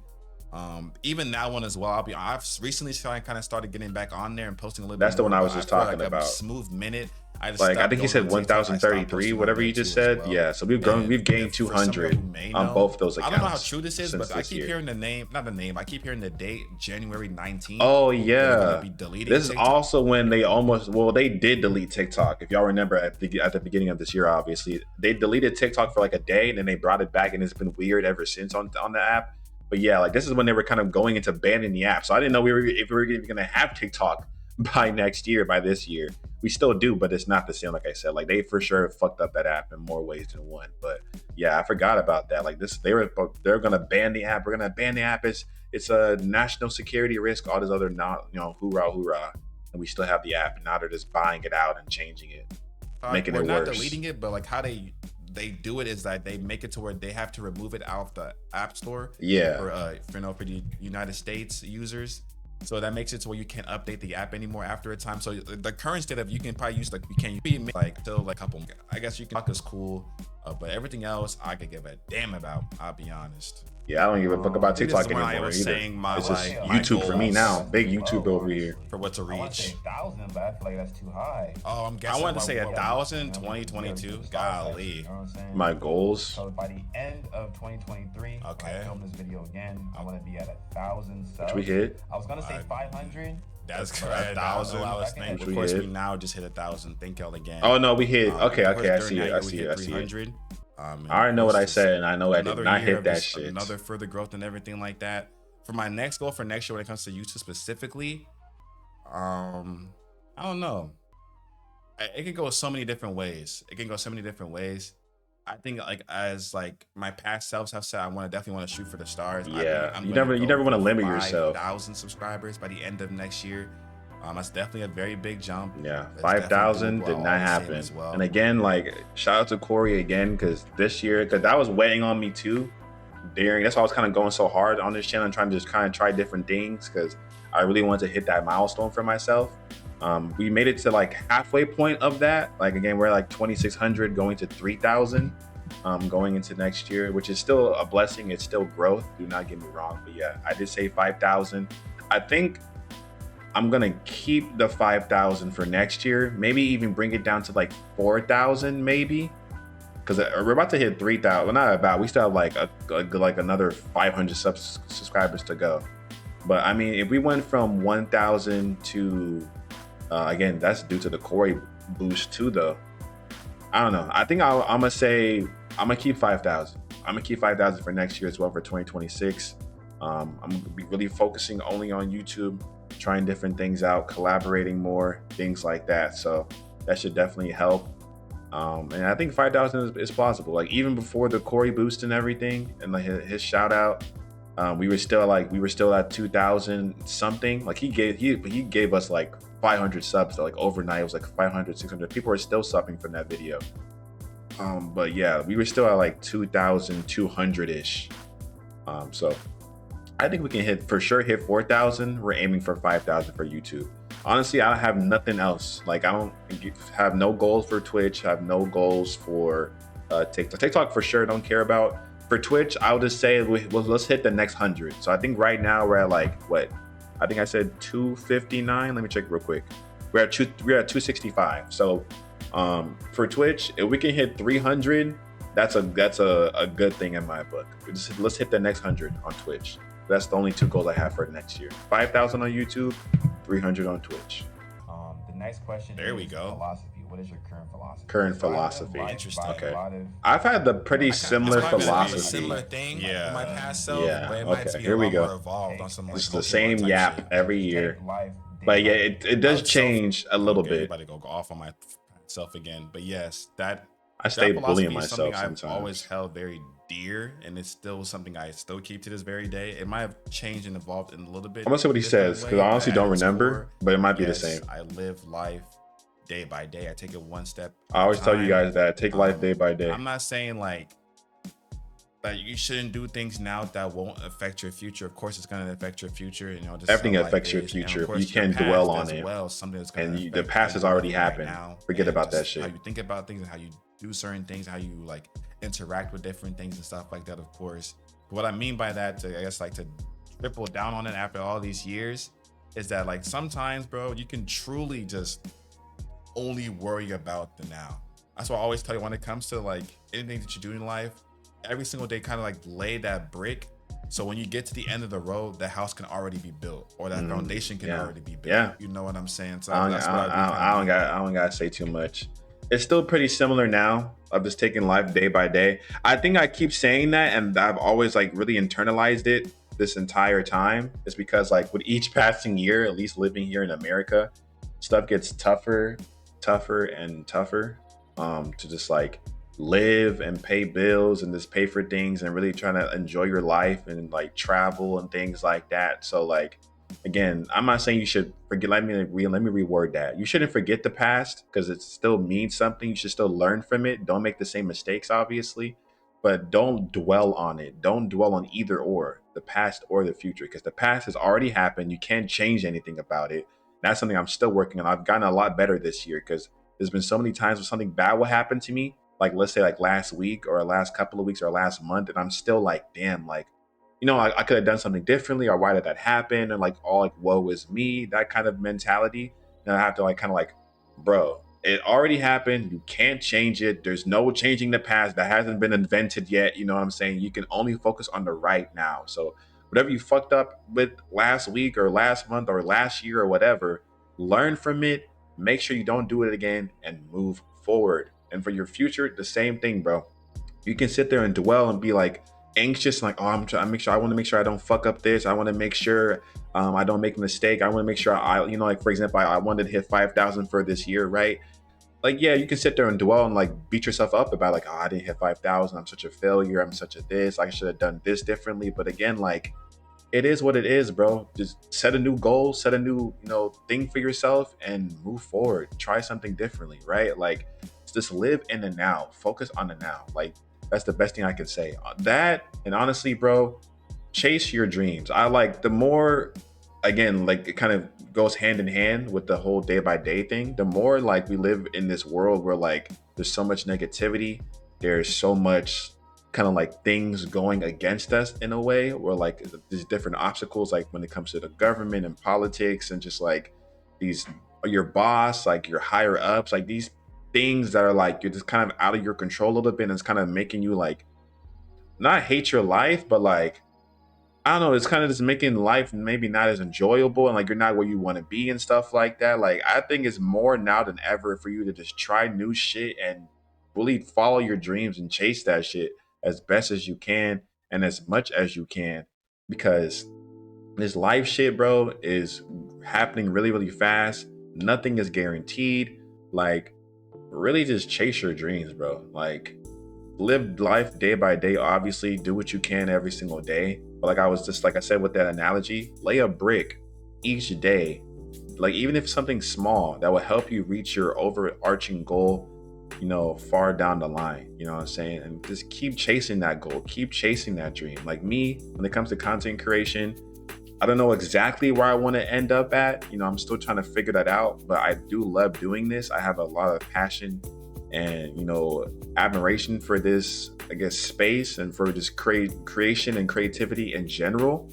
Even that one as well. I've recently kind of started getting back on there and posting a little bit. That's the one I was just talking about. Smooth minute. I think he said 1,033, whatever you just said. Well. Yeah, so we've gained 200 on both those accounts. I don't know how true this is, but I keep hearing I keep hearing the date, January 19th. Oh yeah, this is also when they did delete TikTok. If y'all remember at the beginning of this year, obviously they deleted TikTok for like a day, and then they brought it back, and it's been weird ever since on the app. But yeah, like this is when they were kind of going into banning the app. So I didn't know if we were even gonna have TikTok by this year. We still do, but it's not the same. Like I said, like they for sure fucked up that app in more ways than one. But yeah, I forgot about that. Like they're gonna ban the app. We're gonna ban the app. It's a national security risk. All this other hoorah, and we still have the app. And now they're just buying it out and changing it, making it worse. We're not deleting it, but like how they do it is that they make it to where they have to remove it out of the app store. Yeah. For the United States users. So that makes it to where you can't update the app anymore after a time. So the current state of you can probably use a couple. I guess you can talk is cool, but everything else I could give a damn about. I'll be honest. Yeah, I don't give a fuck about I think this is TikTok when I anymore was either. saying my It's just like YouTube for me goals now. Big That's YouTube low, over here. honestly. for what to I want to say reach. 1,000, but I feel like that's too high. Oh, I'm I guessing. wanted to say 1,000, You know, 2022. yeah, just Golly. you know what I'm saying? My goals. So by the end of 2023, when I Okay. film this video again, I want to be at 1,000 subs. Which we hit. I was gonna say 500. That's but correct. 1,000. I was Of thinking. course, hit. we now just hit 1,000. Thank y'all again. Oh no, we hit. Okay, of course, okay, I during see that it. year, I we see hit it. I see it. 300. And I already know of what I course, said, and I know I did another not year hit of that just shit. Another further growth and everything like that. For my next goal for next year, when it comes to YouTube specifically, I don't know. It can go so many different ways. I think like as like my past selves have said, definitely want to shoot for the stars. Yeah, you never want to limit yourself. 5,000 subscribers by the end of next year. That's definitely a very big jump. Yeah, That's 5,000 definitely doable. did I'll not always say it happen. as well. And again, like shout out to Corey again, because this year, because that was weighing on me too. That's why I was kind of going so hard on this channel and trying to just kind of try different things, because I really wanted to hit that milestone for myself. We made it to like halfway point of that. Like again, we're like 2,600 going to 3,000 going into next year, which is still a blessing. It's still growth. Do not get me wrong. But yeah, I did say 5,000. I think I'm gonna keep the 5,000 for next year. Maybe even bring it down to like 4,000 maybe. Because we're about to hit 3,000. Well, not about. We still have like another 500 subscribers to go. But I mean, if we went from 1,000 to again, that's due to the Corey boost too, though. I don't know. I think I'm gonna say I'm gonna keep 5,000. I'm gonna keep 5,000 for next year as well for 2026. I'm gonna be really focusing only on YouTube, trying different things out, collaborating more, things like that. So that should definitely help. And I think 5,000 is plausible. Like even before the Corey boost and everything, and like his shout out, we were still at 2,000 something. Like he gave us like 500 subs. So like overnight, it was like 500, 600. People are still subbing from that video. But yeah, we were still at like 2,200 ish. So I think we can hit 4,000. We're aiming for 5,000 for YouTube. Honestly, I have nothing else. Like I don't have no goals for Twitch. I have no goals for TikTok. TikTok for sure don't care about. For Twitch, I'll just say let's hit the next 100. So I think right now we're at like what? I think I said 259. Let me check real quick. We're at 265. So for Twitch, if we can hit 300, that's a good thing in my book. Let's hit the next 100 on Twitch. That's the only two goals I have for next year. 5,000 on YouTube, 300 on Twitch. The next question There is we go. philosophy. What is your current philosophy? Current So I live philosophy. life Interesting. by Okay. a lot of- I've had the pretty similar This might be a philosophy. similar thing. Yeah. with my past self, Yeah, but it might okay, be here a we lot go. more evolved on some like It's the Pokemon same type yap shit. every Take year. life day But yeah, by it day. does Oh, change a little Okay, bit. about to go off on myself again, but yes, that I stay that bullying philosophy is something myself I've sometimes. always held very dear, and it's still something I still keep to this very day. It might have changed and evolved in a little bit. I'm gonna say what he different says, because way, I honestly but don't at its remember, core, but it might be the yes, same. I live life day by day. I take it one step. I always tell you time. guys that. Take life day by day. I'm not saying like that you shouldn't do things now that won't affect your future. Of course, it's going to affect your future. You know, just Everything how life affects your is. And of future. course, You can't your dwell past on as it. well, something that's going And to the past has already happened. Forget about that shit. How you think about things and how you do certain things, how you like interact with different things and stuff like that. Of course, what I mean by that, I guess, like to triple down on it after all these years, is that like sometimes, bro, you can truly just only worry about the now. That's why I always tell you when it comes to like anything that you do in life, every single day kind of like lay that brick. So when you get to the end of the road, the house can already be built, or that foundation can already be built. Yeah. You know what I'm saying? So I that's what I don't gotta say too much. It's still pretty similar now of just taking life day by day. I think I keep saying that, and I've always like really internalized it this entire time. It's because like with each passing year, at least living here in America, stuff gets tougher and tougher to just like live and pay bills and just pay for things and really trying to enjoy your life and like travel and things like that. So like again, I'm not saying you should forget. Let me reword that. You shouldn't forget the past because it still means something. You should still learn from it. Don't make the same mistakes, obviously, but don't dwell on it. Don't dwell on either or, the past or the future, because the past has already happened. You can't change anything about it. That's something I'm still working on. I've gotten a lot better this year because there's been so many times when something bad will happen to me. Like let's say like last week or last couple of weeks or last month, and I'm still like, damn, like you know, I could have done something differently, or why did that happen? And like, all like, woe is me, that kind of mentality. And I have to like kind of like, bro, it already happened. You can't change it. There's no changing the past. That hasn't been invented yet. You know what I'm saying? You can only focus on the right now. So whatever you fucked up with last week or last month or last year or whatever, learn from it. Make sure you don't do it again and move forward. And for your future, the same thing, bro. You can sit there and dwell and be like anxious, like, oh, I'm trying to make sure, I want to make sure I don't fuck up this. I want to make sure I don't make a mistake. I want to make sure I, you know, like for example, I wanted to hit 5,000 for this year, right? Like, yeah, you can sit there and dwell and like beat yourself up about like, oh, I didn't hit 5,000. I'm such a failure. I'm such a this. I should have done this differently. But again, like, it is what it is, bro. Just set a new goal, set a new, you know, thing for yourself and move forward. Try something differently, right? Like, just live in the now. Focus on the now. Like, that's the best thing I can say. That, and honestly, bro, chase your dreams. I like the more, again, like it kind of goes hand in hand with the whole day by day thing. The more like we live in this world where like there's so much negativity, there's so much kind of like things going against us in a way, where like there's different obstacles, like when it comes to the government and politics and just like these, your boss, like your higher ups, like these things that are like you're just kind of out of your control a little bit, and it's kind of making you like not hate your life, but like, I don't know, it's kind of just making life maybe not as enjoyable, and like you're not where you want to be and stuff like that. Like, I think it's more now than ever for you to just try new shit and really follow your dreams and chase that shit as best as you can and as much as you can, because this life shit, bro, is happening really, really fast. Nothing is guaranteed. Like, really just chase your dreams, bro. Like, live life day by day. Obviously, do what you can every single day. But like I was just like I said with that analogy, lay a brick each day. Like, even if something small that will help you reach your overarching goal, you know, far down the line. You know what I'm saying? And just keep chasing that goal, keep chasing that dream. Like me, when it comes to content creation, I don't know exactly where I want to end up at. You know, I'm still trying to figure that out, but I do love doing this. I have a lot of passion and, you know, admiration for this, I guess, space and for just creation and creativity in general.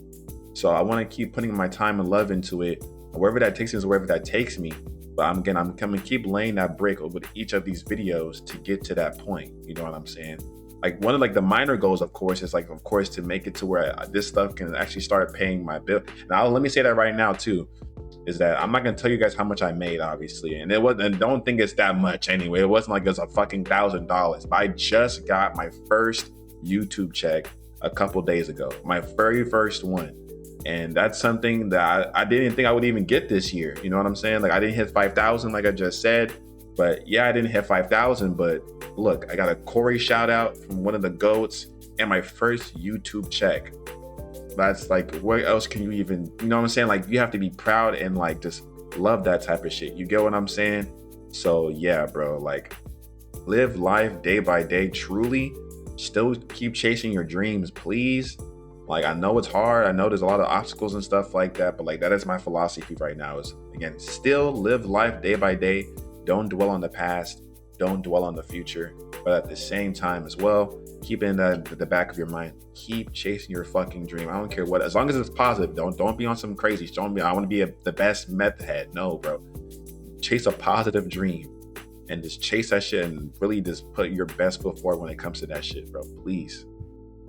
So I want to keep putting my time and love into it. Wherever that takes me is wherever that takes me. But I'm coming, keep laying that brick over each of these videos to get to that point. You know what I'm saying? Like, one of like the minor goals, of course, is like, of course, to make it to where this stuff can actually start paying my bill. Now, let me say that right now too, is that I'm not gonna tell you guys how much I made, obviously, and it wasn't. And don't think it's that much anyway. It wasn't like it was a fucking $1,000. But I just got my first YouTube check a couple days ago, my very first one. And that's something that I didn't think I would even get this year. You know what I'm saying? Like, I didn't hit 5,000 like I just said. But yeah, I didn't hit 5,000. But look, I got a Corey shout out from one of the GOATs and my first YouTube check. That's like, what else can you even, you know what I'm saying? Like, you have to be proud and like just love that type of shit. You get what I'm saying? So yeah, bro, like, live life day by day, truly. Still keep chasing your dreams, please. Like, I know it's hard. I know there's a lot of obstacles and stuff like that, but like, that is my philosophy right now, is, again, still live life day by day. Don't dwell on the past. Don't dwell on the future. But at the same time as well, keep in the back of your mind, keep chasing your fucking dream. I don't care what, as long as it's positive. Don't be on some crazy. Don't be, I want to be the best meth head. No, bro. Chase a positive dream and just chase that shit and really just put your best foot forward when it comes to that shit, bro. Please.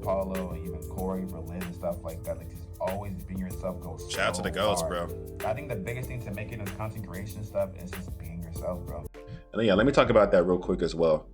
Paulo and even Corey, Berlin, and stuff like that. Like, just always being yourself. Go Shout out to the GOATs, bro. I think the biggest thing to make it in content creation stuff is just being yourself, bro. And yeah, let me talk about that real quick as well.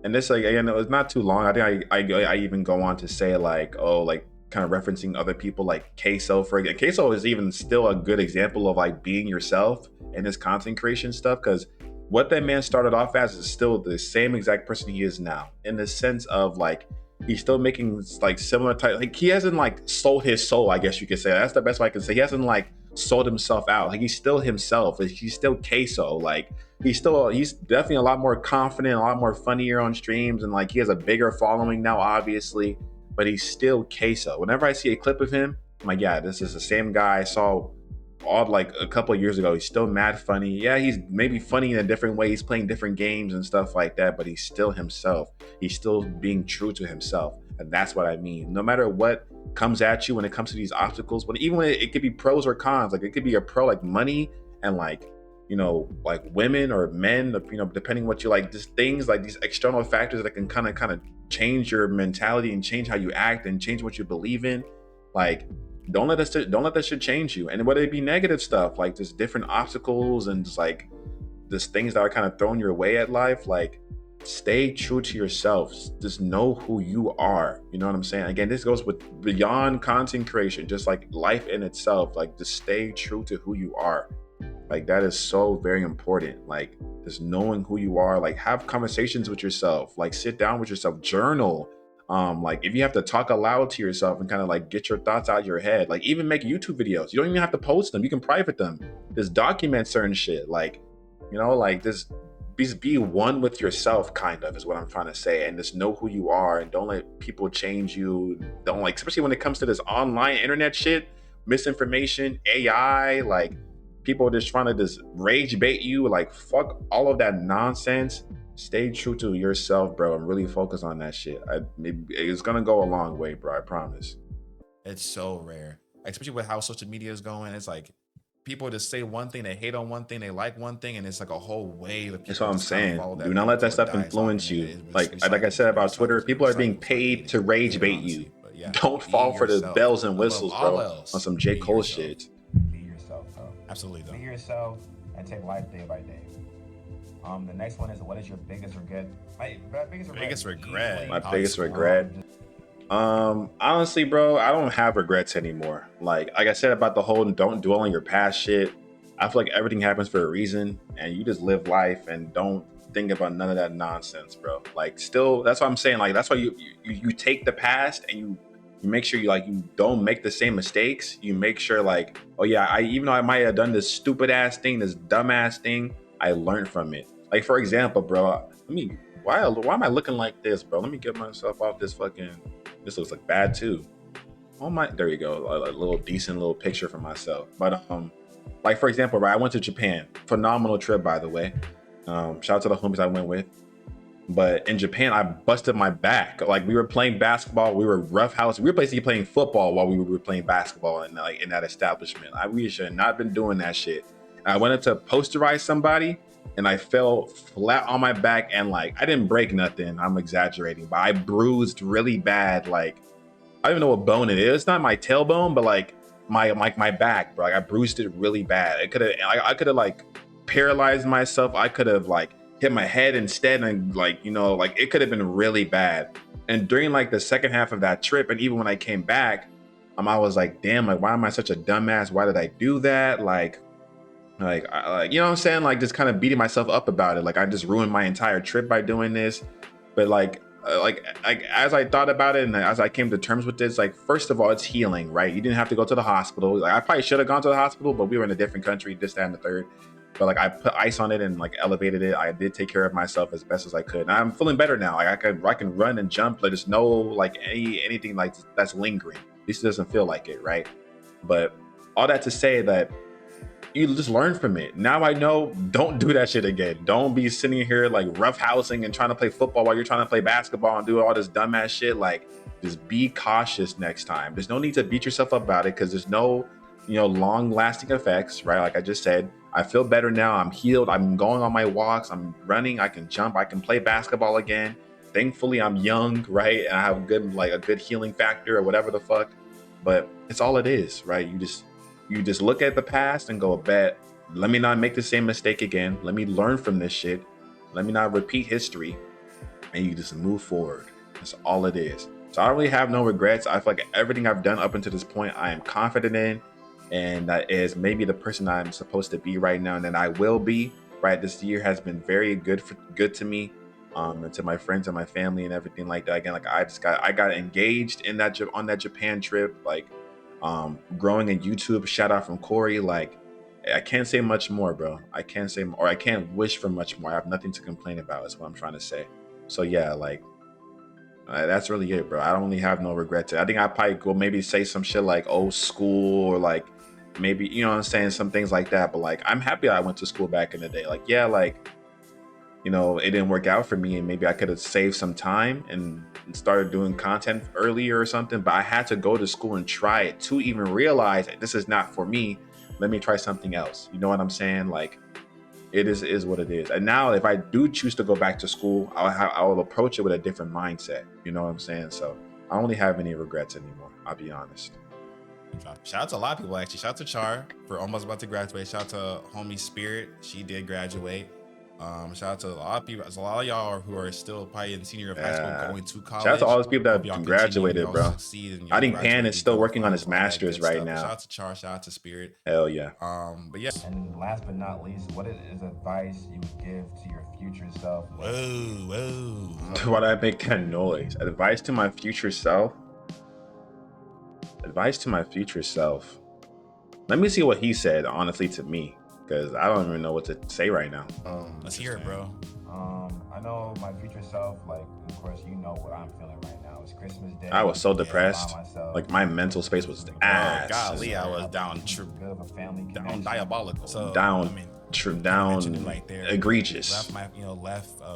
And this, like, again, it's not too long. I think I even go on to say like, oh, like, kind of referencing other people like Queso, for example. Queso is even still a good example of like being yourself in his content creation stuff, because what that man started off as is still the same exact person he is now, in the sense of like, he's still making like similar type, like, he hasn't like sold his soul, I guess you could say. That's the best way I can say. He hasn't like sold himself out. Like, he's still himself. He's still Queso. Like, he's definitely a lot more confident, a lot more funnier on streams, and like, he has a bigger following now, obviously, but he's still Queso. Whenever I see a clip of him, I'm like, yeah, this is the same guy I saw all like a couple of years ago. He's still mad funny. Yeah, he's maybe funny in a different way. He's playing different games and stuff like that, but he's still himself. He's still being true to himself. And that's what I mean. No matter what comes at you when it comes to these obstacles, but even when it could be pros or cons, like it could be a pro like money and like, you know, like women or men, you know, depending what you like, just things like these external factors that can kind of change your mentality and change how you act and change what you believe in. Like, don't let that shit change you. And whether it be negative stuff, like just different obstacles and just like just things that are kind of thrown your way at life, like stay true to yourself. Just know who you are. You know what I'm saying? Again, this goes with beyond content creation, just like life in itself. Like just stay true to who you are. Like that is so very important. Like just knowing who you are, like have conversations with yourself, like sit down with yourself, journal. Like if you have to talk aloud to yourself and kind of like get your thoughts out of your head, like even make YouTube videos. You don't even have to post them. You can private them. Just document certain shit. Like, you know, like just be one with yourself, kind of is what I'm trying to say. And just know who you are and don't let people change you. Don't like, especially when it comes to this online internet shit, misinformation, AI, like people just trying to just rage bait you. Like fuck all of that nonsense. Stay true to yourself, bro, and really focus on that shit. It's gonna go a long way, bro. I promise. It's so rare, especially with how social media is going. It's like people just say one thing, they hate on one thing, they like one thing, and it's like a whole wave of people. That's what I'm just kind of saying. follow that Do not let that until it stuff dies influence off, you. and it Like I said about Twitter, people are being paid to rage bait you. But yeah, Don't be fall for the yourself bells and above whistles, all bro. else. On some J. Be Cole yourself. shit. Be yourself, though. Absolutely, Be though. yourself and take life day by day. The next one is, what is your biggest regret? My biggest regret. Biggest regret. My biggest regret. Honestly, bro, I don't have regrets anymore. Like I said about the whole don't dwell on your past shit. I feel like everything happens for a reason, and you just live life and don't think about none of that nonsense, bro. Like, still, that's what I'm saying. Like, that's why you take the past and you make sure you don't make the same mistakes. You make sure like, oh yeah, I even though I might have done this stupid ass thing, this dumb ass thing, I learned from it. Like for example, bro, why am I looking like this, bro? Let me get myself off this fucking. This looks like bad too. Oh my, there you go, a little decent little picture for myself. But like for example, right, I went to Japan. Phenomenal trip, by the way. Shout out to the homies I went with. But in Japan, I busted my back. Like we were playing basketball, we were roughhouse. We were basically playing football while we were playing basketball in like in that establishment. We should have not been doing that shit. I went up to posterize somebody, and I fell flat on my back, and like I didn't break nothing. I'm exaggerating, but I bruised really bad. Like I don't even know what bone it is. It's not my tailbone, but like my back, bro. Like, I bruised it really bad. I could have like paralyzed myself. I could have like hit my head instead, and like, you know, like it could have been really bad. And during like the second half of that trip, and even when I came back, I was like, damn, like why am I such a dumbass? Why did I do that? You know what I'm saying? Like just kind of beating myself up about it. Like I just ruined my entire trip by doing this. But like as I thought about it and as I came to terms with this, like first of all, it's healing, right? You didn't have to go to the hospital. Like I probably should have gone to the hospital, but we were in a different country, this, that, and the third. But like I put ice on it and like elevated it. I did take care of myself as best as I could. And I'm feeling better now. Like I can run and jump. Like there's no like anything like that's lingering. At least it doesn't feel like it, right? But all that to say that you just learn from it. Now I know, don't do that shit again. Don't be sitting here like roughhousing and trying to play football while you're trying to play basketball and do all this dumbass shit. Like, just be cautious next time. There's no need to beat yourself up about it because there's no, you know, long lasting effects, right? Like I just said, I feel better now. I'm healed. I'm going on my walks. I'm running. I can jump. I can play basketball again. Thankfully, I'm young, right? And I have a good healing factor or whatever the fuck. But it's all it is, right? You just look at the past and go, bet, let me not make the same mistake again. Let me learn from this shit. Let me not repeat history. And you just move forward. That's all it is. So I don't really have no regrets. I feel like everything I've done up until this point, I am confident in. And that is maybe the person I'm supposed to be right now. And then I will be, right? This year has been very good to me. And to my friends and my family and everything like that. Again, like I got engaged in on that Japan trip. Like, growing in YouTube, shout out from Corey. Like, I can't say much more, bro. I can't wish for much more. I have nothing to complain about, is what I'm trying to say. So yeah, like, that's really it, bro. I don't really have no regrets. I think I probably go maybe say some shit like old school or like maybe, you know what I'm saying, some things like that. But like, I'm happy I went to school back in the day. Like, yeah, like, you know, it didn't work out for me, and maybe I could have saved some time and started doing content earlier or something. But I had to go to school and try it to even realize that this is not for me. Let me try something else. You know what I'm saying? Like, it is what it is. And now, if I do choose to go back to school, I will approach it with a different mindset. You know what I'm saying? So I don't really have any regrets anymore. I'll be honest. Shout out to a lot of people actually. Shout out to Char for almost about to graduate. Shout out to homie Spirit. She did graduate. Shout out to a lot of people. There's a lot of y'all who are still probably in senior of high school going to college. Shout out to all those people Hope that y'all graduated, continue, y'all bro. succeed, and I y'all think Pan graduate, is still go working on finals, his all that master's good right stuff. now. Shout out to Char. Shout out to Spirit. Hell yeah. But yeah. And last but not least, what is advice you would give to your future self? Whoa. Why do I make that noise? Advice to my future self. Advice to my future self. Let me see what he said, honestly, to me, because I don't even know what to say right now. Let's hear it, bro. I know my future self, like, of course, you know what I'm feeling right now. It's Christmas Day. I was so I'm by depressed. myself. Like, my mental space was ass. Golly, I was down Good of a family down connection. diabolical. So Down, I mean, down, mentioned it right there. egregious.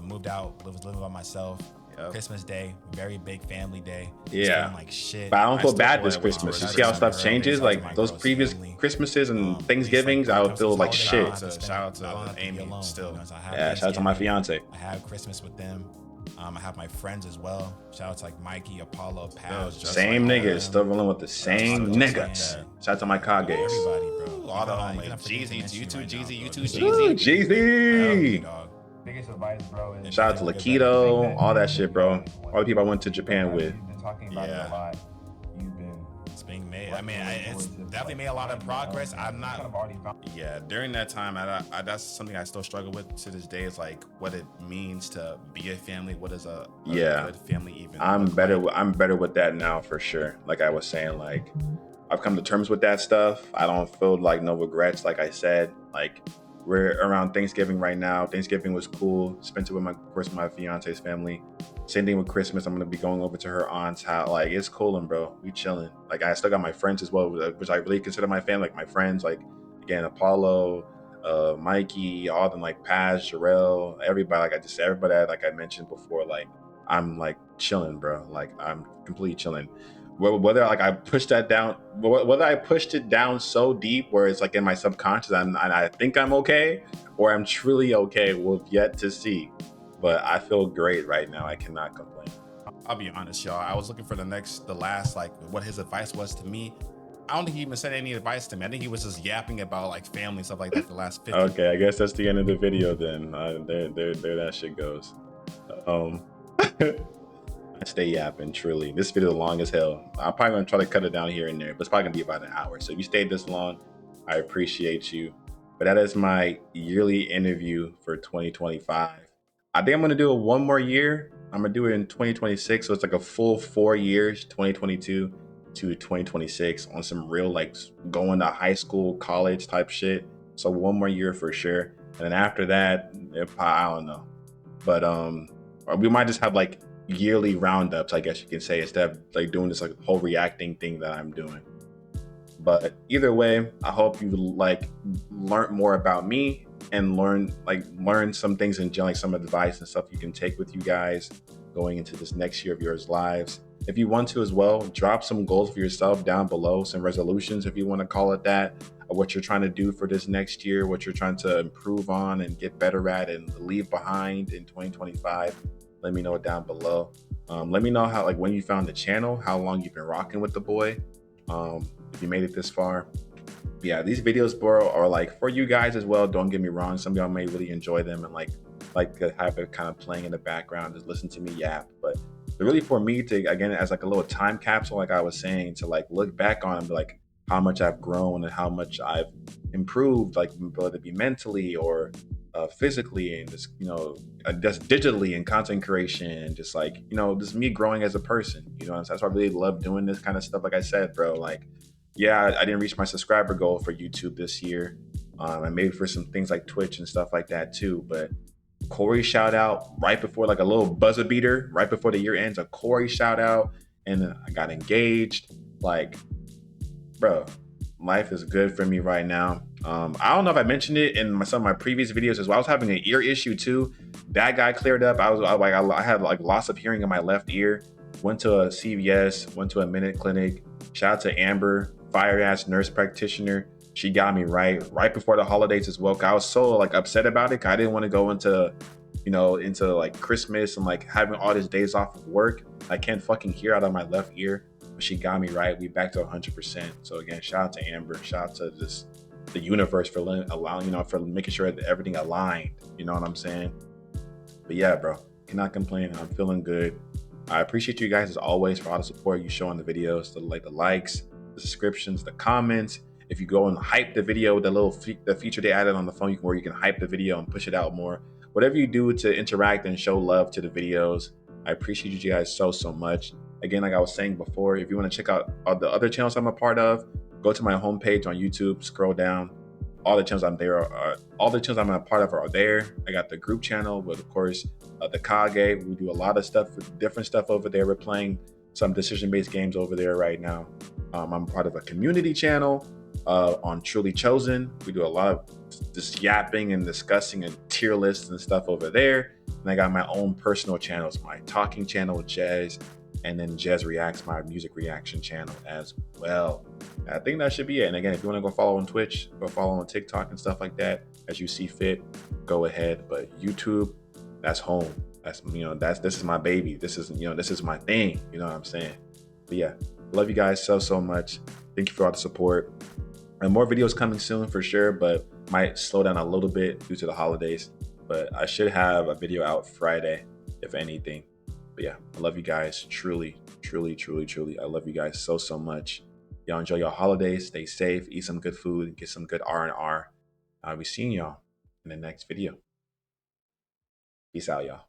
Moved out, was living by myself. Yep. Christmas Day, very big family day. Yeah. Feeling like shit. But I don't feel still bad feel this that way Christmas. You towards see how my stuff girl, changes? shout out to Like, my those girl's previous family. Christmases and Just Thanksgivings, like, I when it would comes feel to like these shit. holidays, shout out to I don't have to be Amy alone, still. you know, so I have Yeah, shout out to my Thanksgiving. fiance. I have Christmas with them. I have my friends as well. Shout out to like Mikey, Apollo, Paz. just Same like all niggas, them. still rolling with the same just niggas. like Shout out to my Kages. Everybody, bro. All the You homies. have to be Jeezy, against you you too, right now, Jeezy, you bro. too, Just- Ooh, Jeezy. Jeezy. Dog. Biggest advice, bro, is Shout out to Lakito, all that shit, bro. All the people I went to Japan with. You've been talking about it Yeah. a lot. You've been It's being made. I mean, it's definitely made a lot of progress. I'm not. kind of already found. Yeah, during that time, I that's something I still struggle with to this day. Is like what it means to be a family. What is a Yeah. good family even? I'm look better. like? I'm better with that now for sure. Like I was saying, like I've come to terms with that stuff. I don't feel like no regrets. Like I said, like we're around Thanksgiving right now. Thanksgiving was cool. Spent it with of course, my fiance's family. Same thing with Christmas. I'm gonna be going over to her aunt's house. Like it's cool, and bro, we chilling. Like I still got my friends as well, which I really consider my family. Like my friends, like again, Apollo, Mikey, all them, like Paz, Jarrell, everybody. Like I just everybody, like I mentioned before, like I'm like chilling, bro. Like I'm completely chilling. Whether like I pushed that down, whether I pushed it down so deep where it's like in my subconscious, I think I'm okay, or I'm truly okay, we've yet to see. But I feel great right now. I cannot complain. I'll be honest, y'all. I was looking for the last, like, what his advice was to me. I don't think he even said any advice to me. I think he was just yapping about like family and stuff like that for the last 50. Okay, I guess that's the end of the video then. There that shit goes. I stay yapping, truly. This video is long as hell. I'm probably gonna try to cut it down here and there, but it's probably gonna be about an hour. So if you stayed this long, I appreciate you. But that is my yearly interview for 2025. I think I'm gonna do it one more year. I'm gonna do it in 2026. So it's like a full 4 years, 2022 to 2026, on some real like going to high school, college type shit. So one more year for sure. And then after that, I don't know. But we might just have like yearly roundups, I guess you can say, instead of like doing this like whole reacting thing that I'm doing. But either way, I hope you like learn more about me and learn some things and like some advice and stuff you can take with you guys going into this next year of yours lives. If you want to as well, drop some goals for yourself down below, some resolutions if you want to call it that, what you're trying to do for this next year, what you're trying to improve on and get better at and leave behind in 2025. Let me know down below. Let me know how, like, when you found the channel, how long you've been rocking with the boy. If you made it this far. Yeah, these videos, bro, are like for you guys as well. Don't get me wrong. Some of y'all may really enjoy them and like have it kind of playing in the background, just listen to me yap. But they're really for me to, again, as like a little time capsule, like I was saying, to like look back on and be like how much I've grown and how much I've improved, like whether it be mentally or physically, and just, you know, just digitally and content creation, and just like, you know, just me growing as a person, you know. That's why I really love doing this kind of stuff. Like I said, bro, like, yeah, I didn't reach my subscriber goal for YouTube this year, and maybe for some things like Twitch and stuff like that too. But Corey shout out right before, like a little buzzer beater, right before the year ends, a Corey shout out, and I got engaged. Like, bro, Life is good for me right now. I don't know if I mentioned it in some of my previous videos as well. I was having an ear issue too. That guy cleared up. I had like loss of hearing in my left ear. Went to a CVS, went to a Minute Clinic. Shout out to Amber, fire ass nurse practitioner. She got me right before the holidays as well. I was so like upset about it. I didn't want to go into, into like Christmas and like having all these days off of work. I can't fucking hear out of my left ear. But she got me right. We back to 100%. So again, shout out to Amber. Shout out to just the universe for allowing, for making sure that everything aligned. You know what I'm saying? But yeah, bro, cannot complain. I'm feeling good. I appreciate you guys as always for all the support you show on the videos, the likes, the subscriptions, the comments. If you go and hype the video with the feature they added on the phone, where you can hype the video and push it out more. Whatever you do to interact and show love to the videos, I appreciate you guys so much. Again, like I was saying before, if you want to check out all the other channels I'm a part of, go to my homepage on YouTube, scroll down. All the channels all the channels I'm a part of are there. I got the group channel with, of course, the Kage. We do a lot of stuff, different stuff over there. We're playing some decision-based games over there right now. I'm part of a community channel on Truly Chosen. We do a lot of just yapping and discussing and tier lists and stuff over there. And I got my own personal channels, my talking channel with Jez, and then Jez Reacts, my music reaction channel as well. I think that should be it. And again, if you want to go follow on Twitch, go follow on TikTok and stuff like that, as you see fit, go ahead. But YouTube, that's home. That's, this is my baby. This is my thing. You know what I'm saying? But yeah, love you guys so much. Thank you for all the support. And more videos coming soon for sure, but might slow down a little bit due to the holidays. But I should have a video out Friday, if anything. But yeah, I love you guys. Truly. I love you guys so much. Y'all enjoy your holidays. Stay safe. Eat some good food. Get some good R&R. I'll be seeing y'all in the next video. Peace out, y'all.